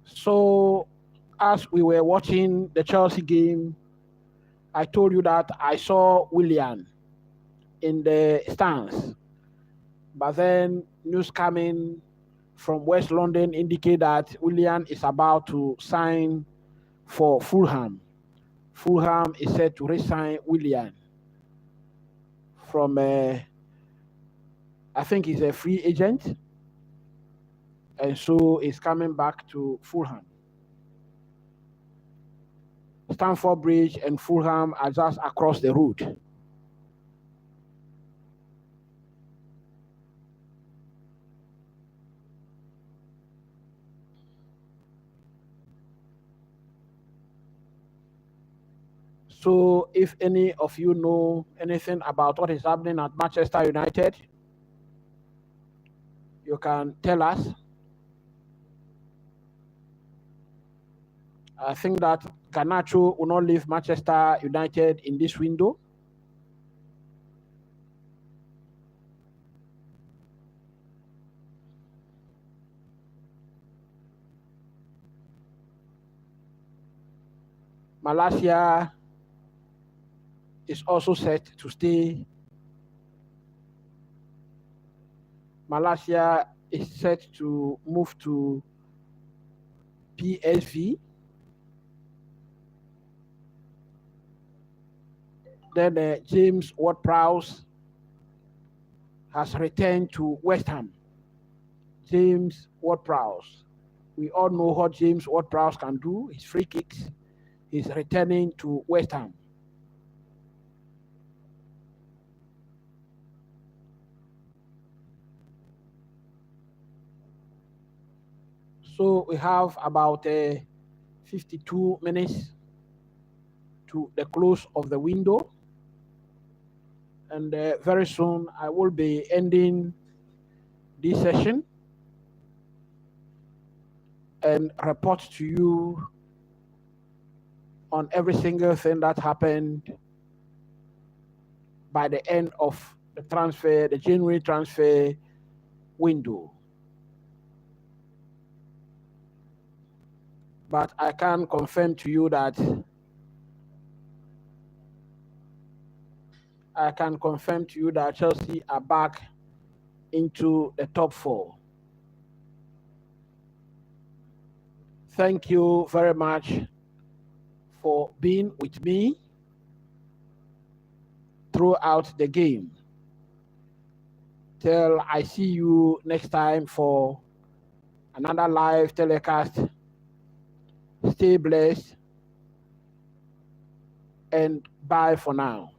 So as we were watching the Chelsea game, I told you that I saw Willian in the stands. But then news coming from West London indicate that Willian is about to sign for Fulham. Fulham is set to re-sign Willian from, I think he's a free agent. And so he's coming back to Fulham. Stamford Bridge and Fulham are just across the road. So if any of you know anything about what is happening at Manchester United, you can tell us. I think that Garnacho will not leave Manchester United in this window. Malaysia is also set to stay. Malaysia is set to move to PSV. Then James Ward-Prowse has returned to West Ham. James Ward-Prowse. We all know what James Ward-Prowse can do. His free kicks. He's returning to West Ham. So we have about 52 minutes to the close of the window. And very soon I will be ending this session and report to you on every single thing that happened by the end of the January transfer window. But I can confirm to you that Chelsea are back into the top 4. Thank you very much for being with me throughout the game. Till I see you next time for another live telecast. Stay blessed and bye for now.